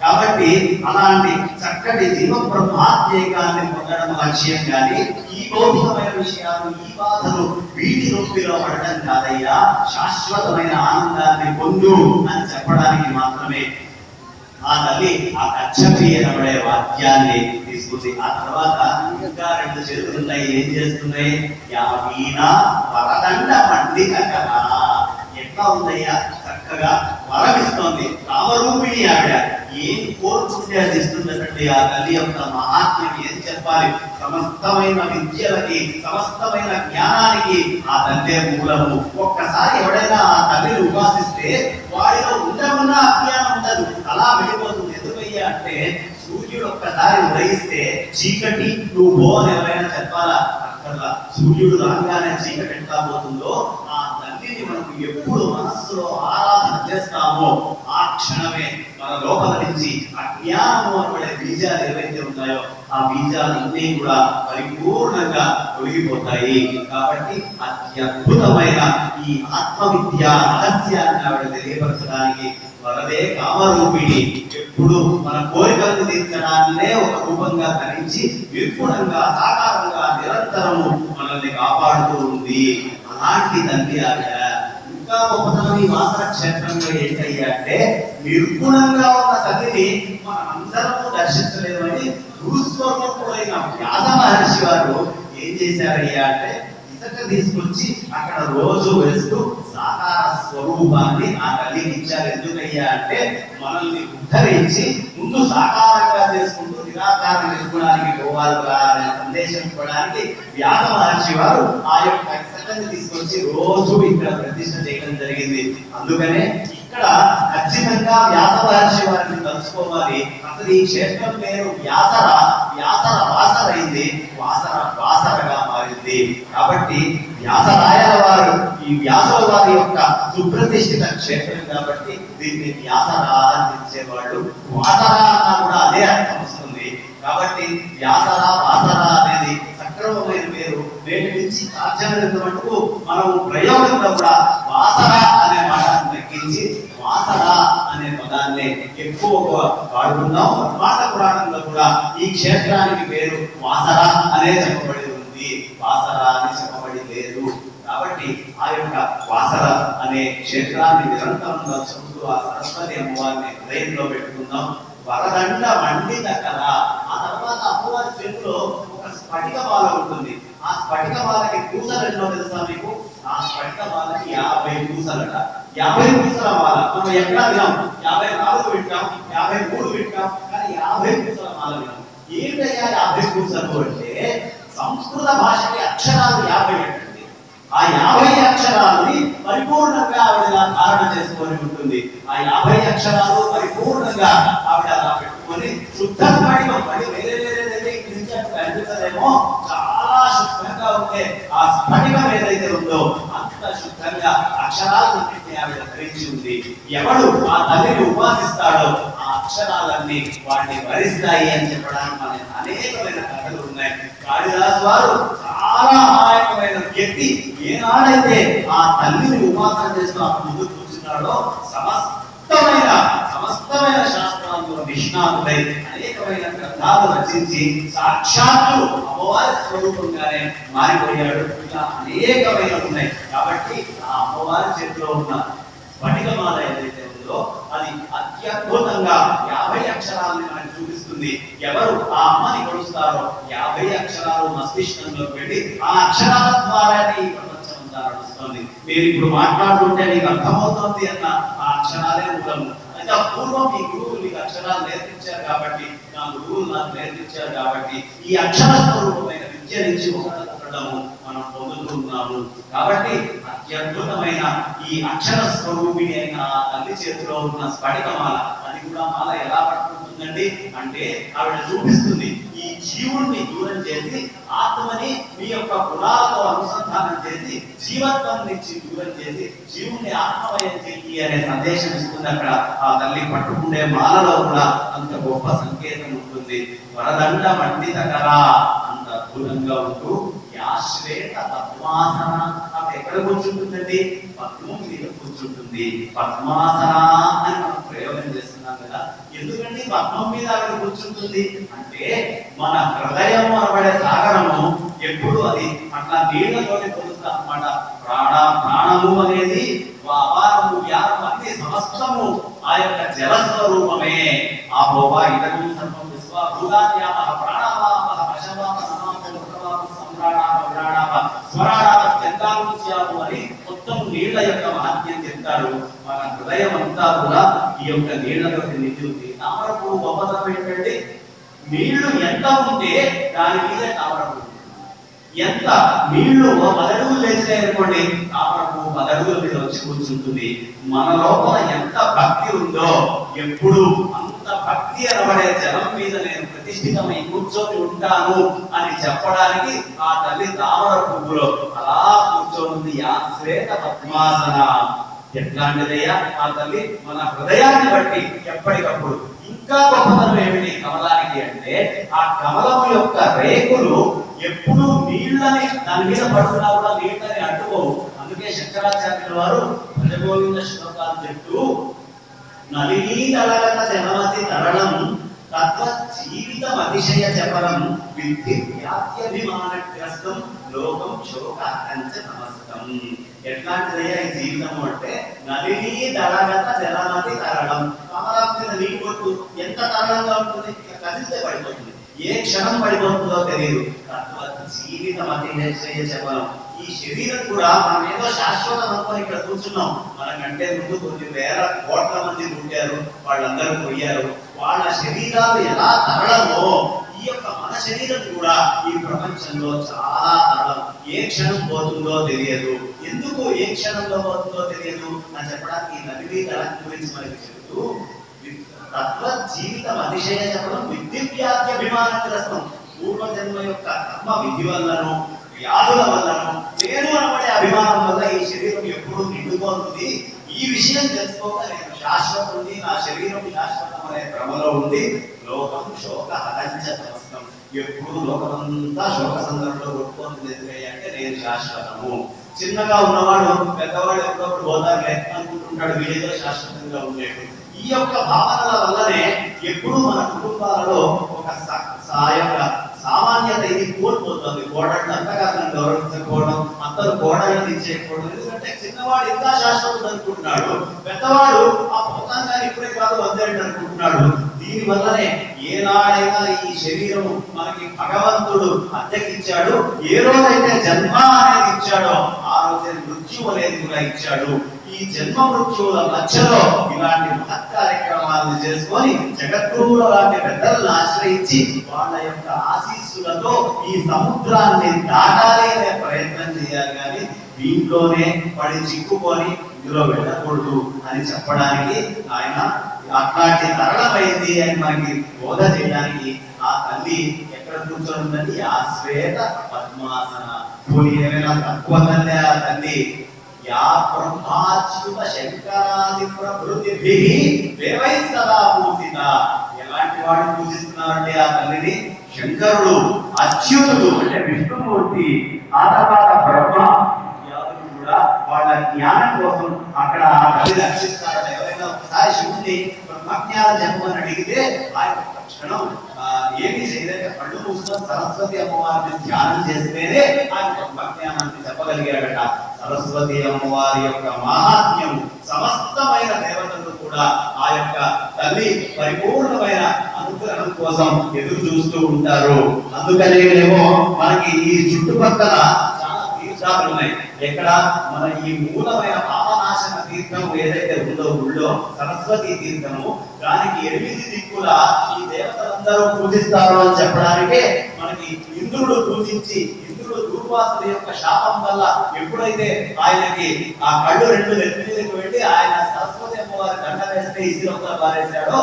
కాబట్టి అలాంటి చక్కటి జీవ బ్రహ్మాత్మైకాన్ని పొందడం లక్ష్యం కానీ ఈ భౌతికమైన విషయాలు, ఈ బాధలు వీటి రూపిలో పడడం కాదయ్యా, శాశ్వతమైన ఆనందాన్ని పొందు అని చెప్పడానికి మాత్రమే ఆ తల్లి ఆ కచ్చపి అనబడే వాక్యాన్ని తీసుకుంది. ఆ తర్వాత ఇంకా 2 చేతులు ఉన్నాయి. ఏం చేస్తున్నాయి? యా వీణ వరదండ పండిత కదా. ఎట్లా ఉందయ్యా? చక్కగా వరమిస్తోంది. కామరూపిణి ఆవిడ. ఏం కోరుకుంటే అది ఇస్తుందంటే ఆ తల్లి యొక్క మహాత్మ్యం ఏం చెప్పాలి? సమస్తమైన విద్యలకి, సమస్తమైన జ్ఞానానికి ఆ తల్లే మూలము. ఒక్కసారి ఎవడైనా ఆ తల్లిని ఉపాసిస్తే వాడిలో ఉండమన్న అజ్ఞానం ఉండదు, అలా వెళ్ళిపోతుంది. ఎందుకయ్యా అంటే సూర్యుడు ఒక్కసారి ఉదయిస్తే చీకటి నువ్వు పో అని ఎవరైనా చెప్పాలా? అక్కర్లా. సూర్యుడు రాగానే చీకటి ఎట్లా పోతుందో ఆ తల్లిని మనం ఎప్పుడు మనస్సులో ఆరాధన చేస్తామో ఆ క్షణమే మన లోపల నుంచి అజ్ఞానము అనబడే బీజాలు ఏవైతే ఉన్నాయో ఆ బీజాలన్నీ కూడా పరిపూర్ణంగా తొలగిపోతాయి. కాబట్టి అత్యద్భుతమైన ఈ ఆత్మవిద్య రహస్యాన్ని ఆవిడ తెలియపరచడానికి వరదే కామరూపిణి. ఎప్పుడు మన కోరికలను తీర్చడాన్నే ఒక రూపంగా ధరించి నిర్గుణంగా, సాకారంగా నిరంతరము మనల్ని కాపాడుతూ ఉంది. అలాంటి తల్లి ఆవిడ. ఇంకా గొప్పతనం ఈ వాసన క్షేత్రంలో ఏంటయ్యా అంటే నిర్గుణంగా ఉన్న తల్లిని మనం అందరము దర్శించలేమని గురుస్వరూపుడైన వ్యాస మహర్షి వారు ఏం చేశారయ్యా అంటే ఇసుక తీసుకొచ్చి అక్కడ రోజు వేస్తూ సాకార స్వరూపాన్ని ఆ తల్లికి ఇచ్చారు. ఎందుకయ్యా అంటే మనల్ని ఉద్ధరించి ముందు సాకారంగా చేసుకుంటూ నిరాకార నిర్గుణానికి పోవాలిగా అనే సందేశం ఇవ్వడానికి వ్యాస మహర్షి వారు ఆ యొక్క ఇసుకని తీసుకొచ్చి రోజు ఇక్కడ ప్రతిష్ఠ చేయడం జరిగింది. అందుకనే ఇక్కడ ఖచ్చితంగా వ్యాస మహర్షి వారిని తలుచుకోవాలి. అసలు ఈ క్షేత్రం పేరు వ్యాసర. వ్యాసర వాసరైంది, వాసర వాసరగా మారింది. కాబట్టి వ్యాసరాయల వారు ఈ వ్యాసుల వారి యొక్క సుప్రతిష్ఠిత క్షేత్రం కాబట్టి దీన్ని వ్యాసరా అని పిలిచేవాళ్ళు. వాసరా అన్నా కూడా అదే అర్థం వస్తుంది. కాబట్టి వ్యాసరా వాసరా అనేది సక్రమమైన పేరు. నేటి నుంచి సాధ్యమైనంత మటుకు మనం ప్రయోగంలో కూడా వాసరా అనే మాటను తగ్గించి వాసరా అనే పదాన్ని ఎక్కువ వాడుతున్నాం. మాట పురాణంలో కూడా ఈ క్షేత్రానికి పేరు వాసరా అనే చెప్పబడి ఉంది, వాసరా అని చెప్పబడి లేదు. కాబట్టి ఆ యొక్క వాసర అనే క్షేత్రాన్ని నిరంతరం దర్శిస్తూ ఆ సరస్వతి అమ్మవారిని హృదయంలో పెట్టుకుందాం. వరదండ వండిత కళ. ఆ తర్వాత అమ్మవారి చేతిలో ఒక స్ఫటిక బాల ఉంటుంది. ఆ స్ఫటిక బాలకి పూసలు ఎన్నో తెలుసా మీకు? ఆ స్ఫటిక బాలకి 50 పూసలట. 50 పూసల మాల మనం ఎక్కడ వినాం? 54 వింటాం, 53 వింటాం, కానీ 50 పూసల మాల వినాం. ఏంటయ్యా 50 పూసలు అంటే సంస్కృత భాషకి అక్షరాలు 50 అంటండి. ఆ 50 అక్షరాలని పరిపూర్ణంగా ఆవిడ ధారణ చేసుకొని ఉంటుంది. ఆ 50 అక్షరాలు పరిపూర్ణంగా ఆవిడ అలా పెట్టుకొని శుద్ధంగా మళ్ళీ వేరే వేరేదైతే ఇక్కడి నుంచి అక్కడ కనిపిస్తుందేమో చాలా శుద్ధంగా ఉంటే ఆ స్ఫటికం ఏదైతే ఉందో అంత శుద్ధంగా అక్షరాలన్నింటినీ ఆవిడ ధరించి ఉంది. ఎవడు ఆ తల్లిని ఉపాసిస్తాడో ఆ అక్షరాలన్నీ వాటిని భరిస్తాయి అని చెప్పడానికి మన అనేకమైన కథలు ఉన్నాయి. కాళిదాసు వారు చాలా అమాయకమైన వ్యక్తి. ఏనాడైతే ఆ తల్లిని ఉపాసన చేస్తూ ఆ ముందు కూర్చున్నాడో సమస్తమైన శాస్త్రాల్లో నిష్ణాతుడై అనేకమైన గ్రంథాలు రచించి సాక్షాత్తు అమ్మవారి స్వరూపంగానే మారిపోయాడు. ఇలా అనేకమైన ఉన్నాయి. కాబట్టి ఆ అమ్మవారి చేతిలో ఉన్న స్ఫటికమాల ఏదైతే ఉందో అది అత్యద్భుతంగా 50 అక్షరాలని మనకు చూపిస్తుంది. ఎవరు ఆ అమ్మని కొలుస్తారో 50 అక్షరాలు మస్తిష్కంలోకి వెళ్ళి ఆ అక్షరాల ద్వారానే ఈ ప్రపంచం అంతా నడుస్తుంది. మీరు ఇప్పుడు మాట్లాడుతుంటే నీకు అర్థమవుతుంది అన్న ఆ అక్షరాలే మూలము. లేదా పూర్వం ఈ గురువులు మీకు అక్షరాలు నేర్పించారు కాబట్టి, నా గురువులు నాకు నేర్పించారు కాబట్టి ఈ అక్షర స్వరూపమైన విద్య నుంచి ఒకటము మనం పొందుతున్నాము. కాబట్టి అత్యద్భుతమైన ఈ అక్షర స్వరూపిణి అయిన తల్లి చేతిలో ఉన్న స్ఫటికమాల, అది కూడా మాల ఎలా పట్టుకుంటుందండి అంటే ఆవిడ చూపిస్తుంది, ఈ జీవుణ్ణి దూరం చేసి ఆత్మని మీ యొక్క గుణాలతో అనుసంధానం చేసి జీవత్వం నుంచి దూరం చేసి జీవుణ్ణి ఆత్మమయం చెయ్యి అనే సందేశం ఇస్తుంది. అక్కడ ఆ తల్లి పట్టుకునే మాలలో కూడా అంత గొప్ప సంకేతం ఉంటుంది. వరదండ మండితకర అంత అద్భుతంగా ఉంటూ యాశ్వేత పద్మాసన, అది ఎక్కడ కూర్చుంటుందండి? పద్మం మీద కూర్చుంటుంది. పద్మాసన అని మనం ప్రయోగం చేస్తున్నాం కదా. ఎందుకంటే పద్మం మీద అక్కడ కూర్చుంటుంది అంటే మన హృదయం అనబడే సాగరము ఎప్పుడు అది అట్లా నీళ్లతోటి పొందుతాం అన్నమాట. ప్రాణము అనేది అపారము వ్యాపము అన్ని సమస్తము ఆ యొక్క జలస్వరూపమే. ఆ భోవా ఇదం సర్వం విశ్వ భూతాన్యామ ప్రాణావామ పశవామ సమాప సంప్రాణామ విరాణామ స్వరాణామ చందాముత్యాము అని మొత్తం నీళ్ల యొక్క మహత్యం చెప్తారు. మన హృదయం అంతా కూడా ఈ యొక్క నీళ్లతో నిండి ఉంది. తామర పువ్వు గొప్పతనం ఏంటంటే నీళ్లు ఎంత ఉంటే దాని మీద తామర పువ్వు, ఎంత నీళ్లు 10 అడుగులు లేచినాయి అనుకోండి, తామర పువ్వు 10 అడుగుల మీద వచ్చి కూర్చుంటుంది. మన లోపల ఎంత భక్తి ఉందో, ఎప్పుడు అంత భక్తి అనబడే జలం మీద నేను ప్రతిష్ఠితమై కూర్చొని ఉంటాను అని చెప్పడానికి ఆ తల్లి తామర పువ్వులో అలా కూర్చోనుంది. యాశ్వేత పద్మాసన ఎట్లాంటిదయ్యా ఆ తల్లి మన హృదయాన్ని బట్టి ఎప్పటికప్పుడు. ఇంకా గొప్పతనం ఏమిటి కమలానికి అంటే ఆ కమలము యొక్క రేకులు ఎప్పుడు నీళ్ళని దాని మీద పడుతున్నా కూడా నీళ్ళని అడ్డుకోవు. అందుకే శంకరాచార్యుల వారు భజగోవింద శ్లోకాలు చెప్తూ నలినీ తలగత జనమతి తరణం తత్వ జీవితం అతిశయ చపరం విద్ధి వ్యాప్యభిమానగ్రస్తం లోకం శోక అంచ నమస్తం. ఎట్లాంటిదయ్యా ఈ జీవితం అంటే నలినీ తలగత జనమతి తరణం. కమలం మీద నీళ్ళు కొట్టు ఎంత తరణంగా ఉంటుంది, కదిలితే పడిపోతుంది, ఏ క్షణం పడిపోతుందో తెలియదు. తత్వ జీవితం అతిశయ చపరం. ఈ శరీరం కూడా మనం ఏదో శాశ్వతం అనుకొని ఇక్కడ కూర్చున్నాం. మనకంటే ముందు కొన్ని వేల కోట్ల మంది పుట్టారు, వాళ్ళందరూ పోయారు. వాళ్ళ శరీరాలు ఎలా తరళమో ఈ యొక్క మన శరీరం కూడా ఈ ప్రపంచంలో చాలా తరళం. ఏ క్షణం పోతుందో తెలియదు. ఎందుకు ఏ క్షణంలో పోతుందో తెలియదు అని చెప్పడానికి ఈ నదివీ తలం గురించి మనకి చెబుతూ తత్వ జీవితం అతిశయ చెప్పడం విద్యువ్యాధ్యభిమానగ్రస్తం. పూర్వజన్మ యొక్క కర్మ విధి వల్లను వ్యాధుల వల్లను నేను అనబడే అభిమానం వల్ల ఈ శరీరం ఎప్పుడు నిండుకోతుంది. ఈ విషయం తెలుసుకోక నేను శాశ్వతం, నా శరీరం శాశ్వతం అనే భ్రమలో ఉంది. లోకం శోక హరంచ సమస్తం. ఎప్పుడు లోకమంతా శోక సందర్భంలో కొట్టుకోతుంది. ఎందుకంటే నేను శాశ్వతము. చిన్నగా ఉన్నవాడు పెద్దవాడు ఎప్పుడప్పుడు పోతారులే అనుకుంటుంటాడు, వీడితో శాశ్వతంగా ఉండేది. ఈ యొక్క భావనల వల్లనే ఎప్పుడు మన కుటుంబాలలో ఒక సామాన్యత ఇది కోల్పోతుంది. కోడళ్ళు అంతగానే గౌరవించకపోవడం, అందరూ కోడళ్ళని ఇచ్చేయకపోవడం. ఎందుకంటే చిన్నవాడు ఇంకా శాశ్వతం అనుకుంటున్నాడు, పెద్దవాడు ఆ పోతాంగా ఇప్పుడే కాదు వద్దండి అనుకుంటున్నాడు. దీని వల్లనే ఏనాడైనా ఈ శరీరం మనకి భగవంతుడు అద్దెకిచ్చాడు. ఏ రోజైతే జన్మ అనేది ఇచ్చాడో ఆ రోజే మృత్యు అనేది కూడా ఇచ్చాడు. ఈ జన్మ మృత్యువుల మధ్యలో ఇలాంటి మహత్ కార్యక్రమాలను చేసుకొని జగద్గురువుల లాంటి పెద్దలను ఆశ్రయించి వాళ్ళ యొక్క ఆశీస్సులతో ఈ సముద్రాన్ని దాటాలి అనే ప్రయత్నం చేయాలి. కానీ దీంట్లోనే పడి చిక్కుకొని ఇందులో వెళ్ళకూడదు అని చెప్పడానికి ఆయన అట్లాంటి తరళమైంది అని మనకి బోధ చేయడానికి ఆ తల్లి ఎక్కడ కూర్చొని ఆ శ్వేత పద్మాసన. పోనీ ఏమైనా తక్కువ తల్లి ఆ తల్లి యా బ్రహ్మాచ్యుత శంకరాది ప్రకృతిభిః దేవై సదా పూజిత. ఎలాంటి వాడు పూజిస్తున్నారంటే ఆ తల్లిని? శంకరుడు, అచ్యుతుడు అంటే విష్ణుమూర్తి, ఆ తర్వాత బ్రహ్మ కూడా వాళ్ళ జ్ఞానం కోసం అక్కడ ఆ తల్లి రక్షిస్తారని. ఎవరైనా ఒకసారి శివుడిని బ్రహ్మజ్ఞానం చెప్పమని అడిగితే ఆయన క్షణం ఏమి చేయలేక కళ్ళు మూసుకొని సరస్వతి అమ్మవారిని ధ్యానం చేస్తేనే ఆయన బ్రహ్మజ్ఞానాన్ని చెప్పగలిగాడట. సరస్వతి అమ్మవారి యొక్క మహాత్మ్యం సమస్తమైన దేవతలు కూడా ఆ యొక్క తల్లి పరిపూర్ణమైన అనుగ్రహం కోసం ఎదురు చూస్తూ ఉంటారు. అందుకనేమో మనకి ఈ చుట్టుపక్కల చాలా తీర్థాలు ఉన్నాయి. ఎక్కడ మన ఈ మూలమైన పాపనాశ వినాశన తీర్థం ఏదైతే ఉందో ఊళ్ళో సరస్వతి తీర్థము, దానికి 8 దిక్కుల ఈ దేవతలందరూ పూజిస్తారు అని చెప్పడానికే మనకి ఇంద్రుడు పూజించి, ఇంద్రుడు దూర్వాసుడి యొక్క శాపం వల్ల ఎప్పుడైతే ఆయనకి ఆ కళ్ళు 2 నెత్తి మీదకి వెళ్ళి ఆయన సరస్వతి అమ్మవారి దండ వేస్తే ఇసిరొక్కలు పారేశాడో,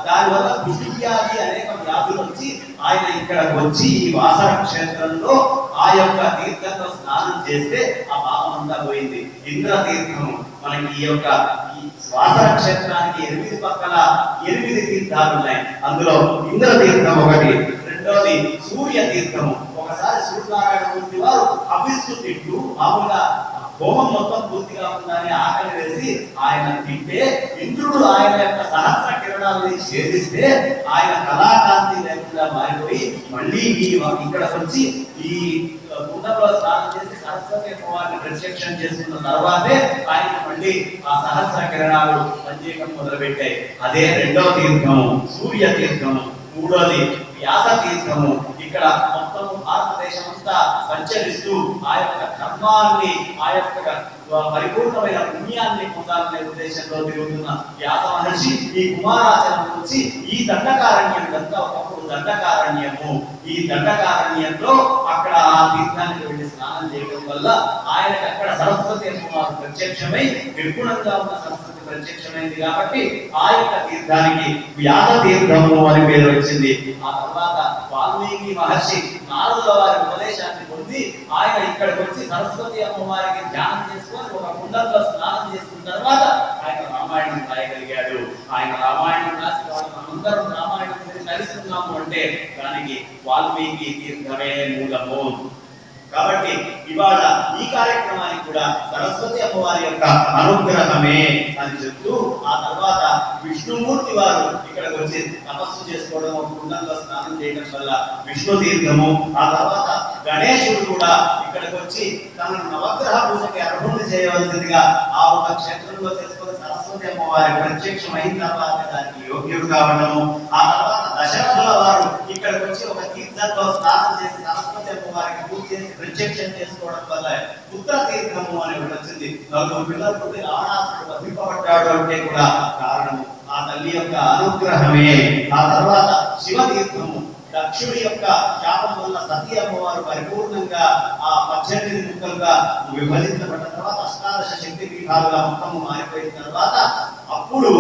దానివల్ల విషవ్యాధి అనేక వ్యాధులు వచ్చి ఆయన ఇక్కడికి వచ్చి ఈ వాసర క్షేత్రంలో ఆ యొక్క తీర్థంలో స్నానం చేస్తే ఆ పాపం అంతా పోయింది. ఇంద్ర తీర్థము మనకి ఈ యొక్క వాసర క్షేత్రానికి 8 పక్కల 8 తీర్థాలు ఉన్నాయి. అందులో ఇంద్ర తీర్థం ఒకటి. రెండోది సూర్య తీర్థము. ఒకసారి సూర్యనారాయణ మూర్తి వారు అభిస్తు తింటూ మామూలుగా హోమం మొత్తం పూర్తి కాకుండానే ఆకలి వేసి ఆయన తింటే ఇంద్రుడు ఆయన యొక్క సహస్ర కిరణాలని ఛేదిస్తే ఆయన కళాకాంతి లేకుండా మారిపోయి మళ్ళీ ఇక్కడ వచ్చి ఈ కుండంలో స్నానం చేసి సరస్వతి అమ్మవారిని ప్రత్యక్షం చేసుకున్న తర్వాతే ఆయన మళ్ళీ ఆ సహస్ర కిరణాలు పనిచేయడం మొదలుపెట్టాయి. అదే రెండవ తీర్థము సూర్య తీర్థము. మూడోది వ్యాస తీర్థము. ఇక్కడ మొత్తం భారతదేశం అంతా సంచరిస్తూ ఆ యొక్క ధర్మాన్ని, ఆ యొక్క పరిపూర్ణమైన పుణ్యాన్ని పొందాలనే ఉద్దేశంలో తిరుగుతున్న వ్యాస మహర్షి ఈ కుమారాచరణ వచ్చి ఈ దండకారణ్యం అంతా ఒకప్పుడు దండకారణ్యము, ఈ దండకారణ్యంలో అక్కడ ఆ తీర్థానికి వెళ్ళి స్నానం చేయడం వల్ల ఆయనకు అక్కడ సరస్వతి అమ్మవారు ప్రత్యక్షమై నిర్గుణంగా ఉన్న సరస్వతి ప్రత్యక్షమైంది కాబట్టి ఆ యొక్క తీర్థానికి వ్యాస తీర్థము అని పేరు వచ్చింది. ఆ తర్వాత వాల్మీకి మహర్షి నారదుల వారి ఉపదేశాన్ని పొంది ఆయన ఇక్కడికి వచ్చి సరస్వతి అమ్మవారికి ధ్యానం చేసుకొని ఒక కుండంలో స్నానం చేసుకున్న తర్వాత ఆయన రామాయణం రాయగలిగాడు. ఆయన రామాయణం రాసి మనందరం రామాయణం కలిసిన్నాము అంటే దానికి వాల్మీకి తీర్థమే మూలము. కాబట్టి ఇవాళ ఈ కార్యక్రమానికి కూడా సరస్వతి అమ్మవారి యొక్క అనుగ్రహమే అని చెప్తూ ఆ తర్వాత విష్ణుమూర్తి వారు ఇక్కడికి వచ్చి తపస్సు చేసుకోవడం, కుండంలో స్నానం చేయడం వల్ల విష్ణు తీర్థము. ఆ తర్వాత గణేశుడు కూడా ఇక్కడికి వచ్చి తన నవగ్రహ పూజకి అర్హులు చేయవలసిందిగా ఆ ఒక క్షేత్రంలో చేసుకుని సరస్వతి అమ్మవారి ప్రత్యక్షం అయిన తర్వాత దానికి యోగ్యుడు కావడము. ఆ తర్వాత దశరథుల వారు ఇక్కడికి వచ్చి ఒక తీర్థంలో స్నానం చేసి సరస్వతి అమ్మవారికి పూజ చేసి ప్రత్యక్షం చేసుకోవడం వల్ల పుత్ర తీర్థము అని వచ్చింది. 4 పిల్లలు పుట్టి రావణాసుడు వధింపబడ్డాడు అంటే కూడా కారణము ఆ తల్లి యొక్క అనుగ్రహమే. ఆ తర్వాత శివ తీర్థము. దక్షుడి యొక్క శాపం వల్ల సతీ అమ్మవారు పరిపూర్ణంగా ఆ 18 ముక్కలుగా విభజించబడిన తర్వాత అష్టాదశ శక్తి పీఠాలుగా మొత్తము మారిపోయిన తర్వాత అప్పుడు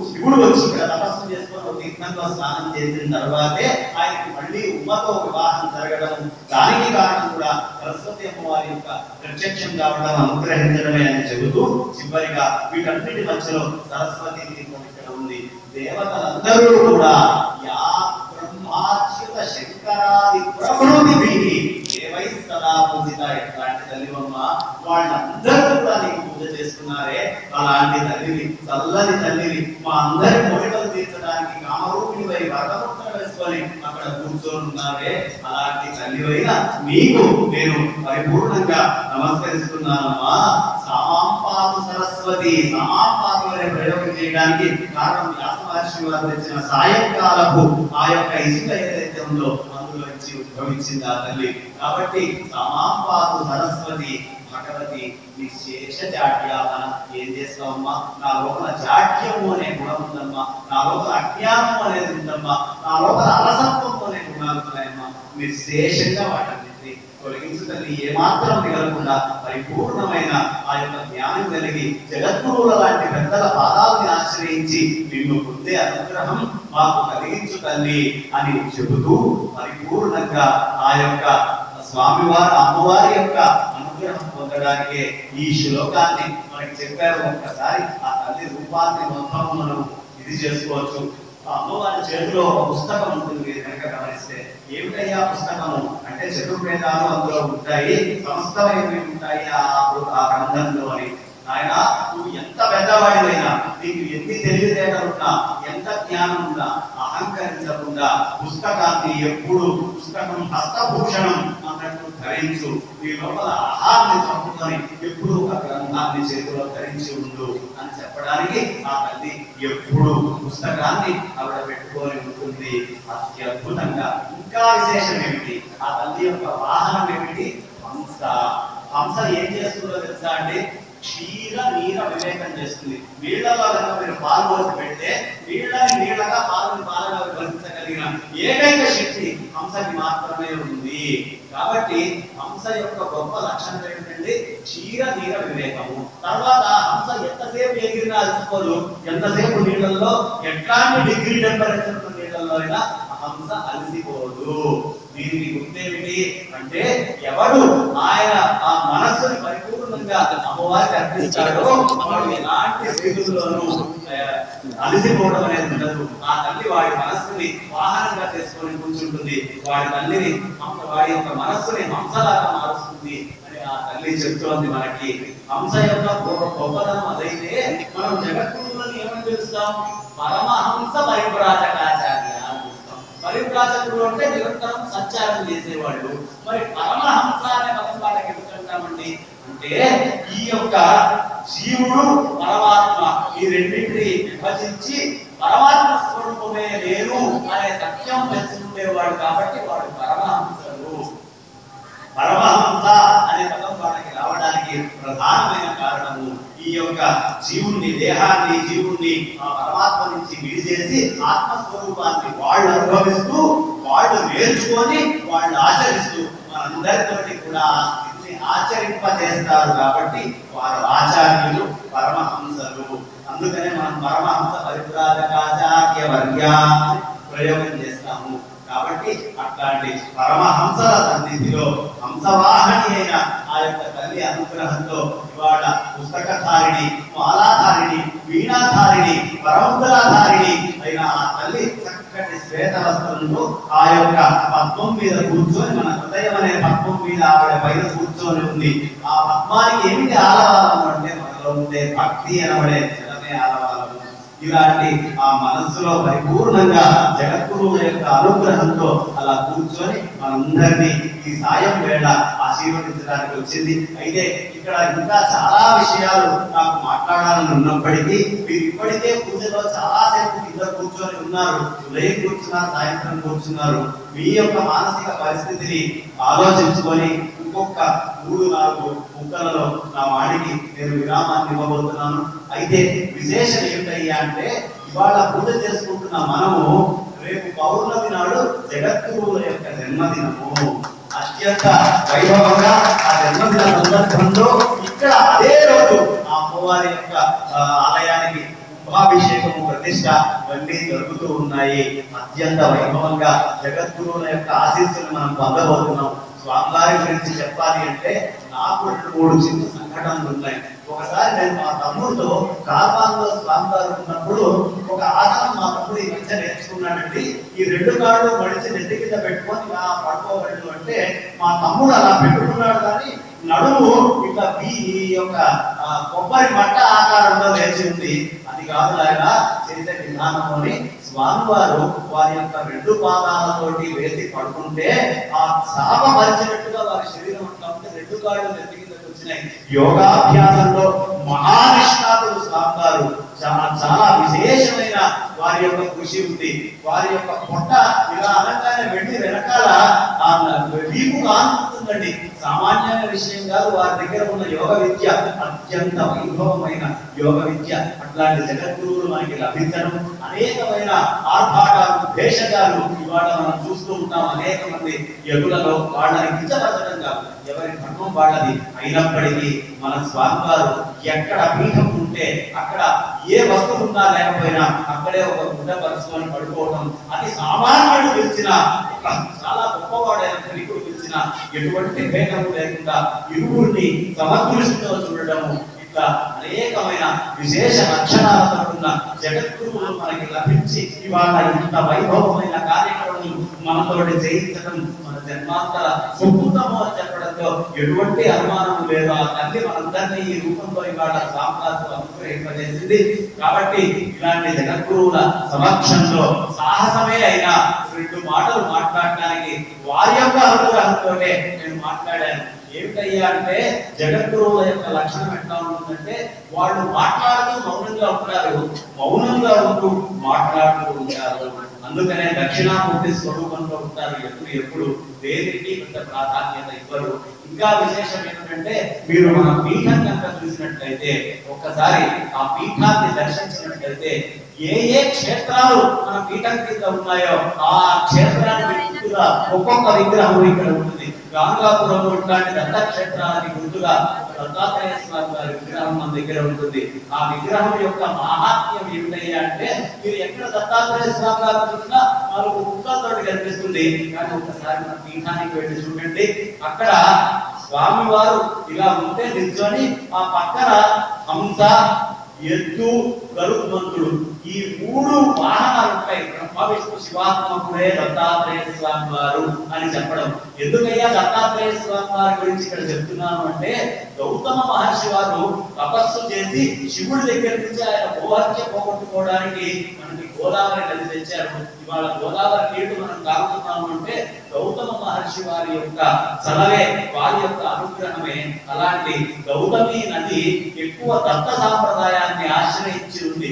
శివుడు వచ్చి ఇక్కడ తపస్సు చేసుకొని తీర్థంలో స్నానం చేసిన తర్వాతే ఆయనకి మళ్ళీ ఉమ్మతో వివాహం జరగడం. దానికి కారణం కూడా సరస్వతి అమ్మవారి యొక్క ప్రత్యక్షం కావడం, అనుగ్రహించడమే అని చెబుతూ చివరిగా వీటన్నిటి మధ్యలో సరస్వతి తీర్థం ఇక్కడ ఉంది. దేవతలందరూ కూడా యా బ్రహ్మాచ్యుత శంకరాది ప్రకృతి దేవై సదా పూజిత. ఎట్లాంటి తల్లివమ్మ, వాళ్ళందరూ కూడా నీకు పూజ చేస్తున్నారే, అలాంటి తల్లిని, చల్లని తల్లిని, మా అందరి కోరికలు తీర్చడానికి కామరూపిణివై వరదముద్ర వేసుకొని అక్కడ కూర్చొని ఉన్నారే, అలాంటి తల్లివైన నీకు నేను పరిపూర్ణంగా నమస్కరిస్తున్నానమ్మా. సామాంపాదు సరస్వతి. సామాంపాదు అనే ప్రయోగం చేయడానికి కారణం వ్యాస మహర్షి వారు తెచ్చిన సాయంకాలపు ఆ యొక్క ఇసుక ఏదైతే ఉందో అందులో ఇచ్చి ఉద్భవించింది ఆ తల్లి. కాబట్టి సామాంపాదు సరస్వతి భగవతి విశేష జాడ్యాపన. ఏం చేస్తావమ్మా, నా లోపల జాడ్యము అనే గుణం ఉందమ్మా, నా లోపల అజ్ఞానము అనేది ఉందమ్మా, నా లోపల అలసత్వము అనే గుణాలు ఉన్నాయమ్మా, విశేషంగా వాటిని తొలగించు తల్లి. ఏమాత్రం మిగలకుండా పరిపూర్ణమైన ఆ యొక్క జ్ఞానం కలిగి జగద్గురువుల లాంటి పెద్దల పాదాలని ఆశ్రయించి నిన్ను పొందే అనుగ్రహం మాకు కలిగించు తల్లి అని చెబుతూ పరిపూర్ణంగా ఆ యొక్క స్వామివారి అమ్మవారి యొక్క అనుగ్రహం పొందడానికే ఈ శ్లోకాన్ని మనకి చెప్పారు. ఒక్కసారి ఆ తల్లి రూపాన్ని మొత్తం మనం ఇది చేసుకోవచ్చు. అమ్మవారి చేతిలో ఒక పుస్తకం ఉంటుంది, మీరు కనుక గమనిస్తే. ఏమిటయ్యా పుస్తకము అంటే చతుర్వేదాలు అందులో ఉంటాయి, సమస్తమైనవి ఉంటాయి ఆ గ్రంథంలో అని. ఆయన నువ్వు ఎంత పెద్దవాడివైనా, నీకు ఎన్ని తెలివితేటలున్నా, ఎంత జ్ఞానం ఉన్నా అహంకరించకుండా పుస్తకాన్ని ఎప్పుడు పుస్తకం హస్తభూషణం అన్నట్టు ధరించు. నీ లోపల ఆహారాన్ని చంపుకొని ఎప్పుడు ఒక గ్రంథాన్ని చేతిలో ధరించి ఉండు అని చెప్పడానికి ఆ తల్లి ఎప్పుడు పుస్తకాన్ని ఆవిడ పెట్టుకొని ఉంటుంది. అత్యద్భుతంగా ఇంకా విశేషం ఏమిటి, ఆ తల్లి యొక్క వాహనం ఏమిటి? హంస. హంస ఏం చేస్తుందో తెలుసా అండి? క్షీర నీర వివేకం చేస్తుంది. నీళ్లలో కనుక మీరు పాలు పోసి పెడితే నీళ్ళని నీళ్ళగా పాలని పాలగా విభజించగలిగిన ఏకైక శక్తి హంసకి మాత్రమే ఉంది. కాబట్టి హంస యొక్క గొప్ప లక్షణం ఏంటంటే క్షీర నీర వివేకము. తర్వాత హంస ఎంతసేపు ఎగిరినా అలసిపోదు, ఎంతసేపు నీళ్ళల్లో ఎట్లాంటి డిగ్రీ టెంపరేచర్ నీళ్ళల్లో అయినా హంస అలసిపోదు. దీనికి గుర్తేమిటి అంటే ఎవడు ఆయన ఆ మనస్సుని పరిపూర్ణంగా అమ్మవారికి అర్పిస్తాడో వాడు ఎలాంటి స్థితుల్లోనూ అలసిపోవడం అనేది ఉండదు. ఆ తల్లి వాడి మనస్సుని వాహనంగా చేసుకొని కూర్చుంటుంది, వాడి తల్లిని వాడి యొక్క మనస్సుని హంసలాగా మారుస్తుంది అని ఆ తల్లి చెప్తోంది మనకి. హంస యొక్క గొప్పతనం అదైతే మనం జగద్గురువులను ఏమని పిలుస్తాం? పరమహంస పరివ్రాజకాచార్య. పరివ్రాజకుడు అంటే నిరంతరం సంచారం చేసేవాళ్ళు. మరి పరమహంస అనే పదం వాళ్ళకి ఎందుకంటామండి అంటే ఈ యొక్క జీవుడు పరమాత్మ ఈ రెండింటిని విభజించి పరమాత్మ స్వరూపమే నేను అనే సత్యం తెలుసుకునేవాడు కాబట్టి వాడు పరమహంసలు. పరమహంస అనే పదం వాళ్ళకి రావడానికి ప్రధానమైన కారణము ఈ యొక్క జీవుని దేహాన్ని జీవుని ఆ పరమాత్మ నుంచి విడిచేసి ఆత్మస్వరూపాన్ని వాళ్ళు అనుభవిస్తూ వాళ్ళు నేర్చుకొని వాళ్ళు ఆచరిస్తూ మనందరితోటి కూడా ఆ స్థితిని ఆచరింపజేస్తారు కాబట్టి వారు ఆచార్యులు, పరమహంసలు. అందుకనే మనం పరమహంస పరివ్రాజకాచార్య వర్య ప్రయోగం చేస్తాము. కాబట్టి అట్లాంటి పరమహంసల సన్నిధిలో హంసవాహని అయిన ఆ యొక్క తల్లి అనుగ్రహంతో ఇవాళ పుస్తకధారిణి, మాలాధారిణి, వీణాధారిణి, పరమంతులాధారిణి అయిన ఆ తల్లి చక్కటి శ్వేత వస్త్రంలో ఆ యొక్క పద్మం మీద కూర్చొని మన హృదయం అనే పద్మం మీద ఆవిడ పైన కూర్చొని ఉంది. ఆ పద్మానికి ఏమిటి ఆలవాలము అంటే మనలో ఉండే భక్తి అనబడే జలమే ఆలవాలము. ఇలాంటి ఆ మనస్సులో పరిపూర్ణంగా జగద్గురువుల యొక్క అనుగ్రహంతో అలా కూర్చొని మనందరినీ ఈ సాయం వేళ ఆశీర్వదించడానికి వచ్చింది. అయితే ఇక్కడ ఇంకా చాలా విషయాలు నాకు మాట్లాడాలని ఉన్నప్పటికీ మీరు ఇప్పటికే పూజలో చాలాసేపు కింద కూర్చొని ఉన్నారు, ఉదయం కూర్చున్నారు, సాయంత్రం కూర్చున్నారు. మీ యొక్క మానసిక పరిస్థితిని ఆలోచించుకొని ఇంకొక 3-4 ముక్కలలో నా వాడికి నేను విరామాన్ని ఇవ్వబోతున్నాను. అయితే విశేషం ఏమిటయ్యా అంటే ఇవాళ పూజ చేసుకుంటున్న మనము రేపు పౌర్ణమి నాడు జగద్గురువుల యొక్క జన్మదినము. అత్యంత వైభవంగా ఆ జన్మదిన సందర్భంలో ఇక్కడ అదే రోజు ఆ అమ్మవారి యొక్క ఆలయానికి కుంభాభిషేకము, ప్రతిష్ట ఇవన్నీ జరుగుతూ ఉన్నాయి. అత్యంత వైభవంగా జగద్గురువుల యొక్క ఆశీస్సులు మనం పొందబోతున్నాం. స్వామివారి గురించి చెప్పాలి అంటే నాకు 2-3 చిన్న సంఘటనలు ఉన్నాయి. ఒకసారి నేను మా తమ్ముడితో కార్వాన్లో స్వామివారు ఉన్నప్పుడు ఒక ఆసనం మా తమ్ముడు ఈ మధ్య నేర్చుకున్నాడండి. ఈ 2 కాళ్ళు మడిచి నెత్తి కింద పెట్టుకొని ఇలా పడుకోగలడు అంటే మా తమ్ముడు అలా పెట్టుకున్నాడు, కానీ నడుము ఇట్లా ఈ యొక్క కొబ్బరి మట్ట ఆకారంలో లేచి ఉంది. అది కాదు ఆయన చేసే విధానంలోని స్వామివారు వారి యొక్క 2 పాదాలతోటి వేసి పడుకుంటే ఆ శాప పరిచినట్టుగా వారి శరీరం అంతా ఉంటే 2 కాళ్ళు నెత్తి కిందకు వచ్చినాయి. యోగాభ్యాసంలో మహానిష్ణాతులు స్వామివారు. చాలా విశేషమైన వారి యొక్క కృషి ఉంది. వారి యొక్క పొట్ట ఇలా అనగానే వెళ్ళి వెనకాల వీపు కానుతుందండి. సామాన్యమైన విషయం కాదు. వారి దగ్గర ఉన్న యోగ విద్య అత్యంత వైభవమైన యోగ విద్య. అట్లాంటి జగద్గురువులు మనకి లభించడం, అనేకమైన ఆర్భాటాలు, భేషజాలు ఇవాళ మనం చూస్తూ ఉంటాం. అనేక మంది యగులలో వాళ్ళని కించపరచడం కాదు, ఎవరి ధర్మం వాళ్ళది. అయినప్పటికీ మన స్వామివారు ఎక్కడ పీఠం ఉంటే అక్కడ ఏ వస్తువు ఉన్నా లేకపోయినా అక్కడే ఒక గుడ్డ పరుచుకొని పడుకోవడం, అది సామాన్యుడు పిలిచిన చాలా గొప్పవాడైన ధనికుడు పిలిచిన ఎటువంటి భేదము లేకుండా ఇరువురిని సమదృష్టితో చూడడము, ఇట్లా అనేకమైన విశేష లక్షణాలతో ఉన్న జగద్గురువులు మనకి లభించి ఇవాళ ఇంత వైభవమైన కార్యక్రమం మనతోటి చేయించడం మన జన్మాంతర సుకృతము అని చెప్పడంతో ఎటువంటి అనుమానం లేదు. ఆ తల్లి మనందరినీ ఈ రూపంలో ఇవాళ సామ్రాజ్యం అనుగ్రహింపజేసింది. కాబట్టి ఇలాంటి జగద్గురువుల సమక్షంలో సాహసమే అయినా 2 మాటలు మాట్లాడడానికి వారి యొక్క అనుగ్రహంతోనే నేను మాట్లాడాను. ఏమిటయ్యా అంటే జగద్గురువుల యొక్క లక్షణం ఎట్లా ఉంటుందంటే వాళ్ళు మాట్లాడుతూ మౌనంగా ఉంటారు, మౌనంగా ఉంటూ మాట్లాడుతూ ఉంటారు. అందుకనే దక్షిణామూర్తి స్వరూపంలో ఉంటారు. ఎప్పుడు దేనికి పెద్ద ప్రాధాన్యత ఇవ్వరు. ఇంకా విశేషం ఏంటంటే మీరు మన పీఠం కనుక చూసినట్లయితే, ఒక్కసారి ఆ పీఠాన్ని దర్శించినట్లయితే ఏ ఏ క్షేత్రాలు మన పీఠం కింద ఉన్నాయో ఆ క్షేత్రానికి గుర్తుగా ఒక్కొక్క విగ్రహం ఇక్కడ ఉంటుంది. గాంగాపురంలో ఇట్లాంటి దత్తక్షేత్రానికి గుర్తుగా దత్తాత్రేయ స్వామి వారి విగ్రహం మన దగ్గర ఉంటుంది. ఆ విగ్రహం యొక్క మహాత్మ్యం ఏమిటయ్యా అంటే, మీరు ఎక్కడ దత్తాత్రేయ స్వామి వారు చూసినా వాళ్ళకు ముక్కలతో కనిపిస్తుంది. కానీ ఒకసారి మన పీఠానికి వెళ్ళి చూడండి, అక్కడ స్వామి వారు ఇలా ఉంటే నిల్చొని ఆ పక్కన హంస, ఎద్దు, గరుత్మంతుడు ఈ 3 వాహనాలు ఉంటాయి. బ్రహ్మ విష్ణు శివాత్మకుడే దత్తాత్రేయ స్వామి వారు అని చెప్పడం. ఎందుకయ్యా దత్తాత్రేయ స్వామి వారి గురించి ఇక్కడ చెప్తున్నాను అంటే, గౌతమ మహర్షి వారు తపస్సు చేసి శివుడి దగ్గర నుంచి ఆయన గోహత్య పోగొట్టుకోవడానికి మనకి గోదావరి నది తెచ్చారు. ఇవాళ గోదావరి నీళ్లు మనం తాగుతున్నాము అంటే గౌతమ మహర్షి వారి యొక్క చలవే, వారి యొక్క అనుగ్రహమే. అలాంటి గౌతమి నది ఎక్కువ దత్త సాంప్రదాయాన్ని ఆశ్రయించి ఉంది.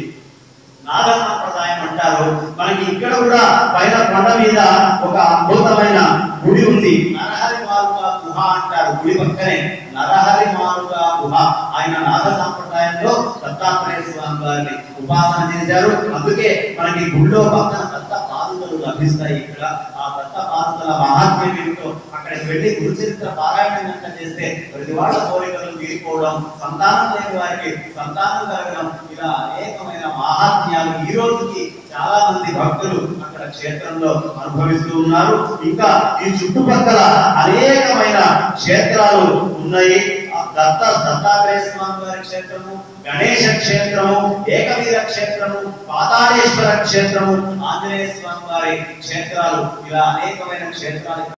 నాగ సాంప్రదాయం అంటారు. మనకి ఇక్కడ కూడా పైన కొండ మీద ఒక అద్భుతమైన గుడి ఉంది. నరహరి మారుగా గుహ అంటారు. గుడి పక్కనే నరహరి మారుగా గుహ. ఆయన నాగ సాంప్రదాయంలో దత్తాత్రేయ స్వామి వారిని ఉపాసన చేశారు. అందుకే మనకి గుడిలో పక్కన దత్త పాదుకలు లభిస్తాయి. ఇక్కడ ఆ దత్త పాదుకల మహాత్మ్యం ఏమిటో అక్కడికి వెళ్ళి గురుచరిత్ర పారాయణం చేస్తే ప్రతి వాళ్ళ కోరికలు తీరిపోవడం, సంతానం లేని వారికి సంతానం కలగడం, ఇలా అనేకమైన మహాత్మ్యాలు ఈ రోజుకి చాలా మంది భక్తులు అక్కడ క్షేత్రంలో అనుభవిస్తూ ఉన్నారు. ఇంకా ఈ చుట్టుపక్కల అనేకమైన క్షేత్రాలు ఉన్నాయి. దత్తాత్రేయ స్వామి వారి క్షేత్రము, గణేశ క్షేత్రము, ఏకవీర క్షేత్రము, పాతాళేశ్వర క్షేత్రము, ఆంజనేయ స్వామి వారి క్షేత్రాలు, ఇలా అనేకమైన క్షేత్రాలు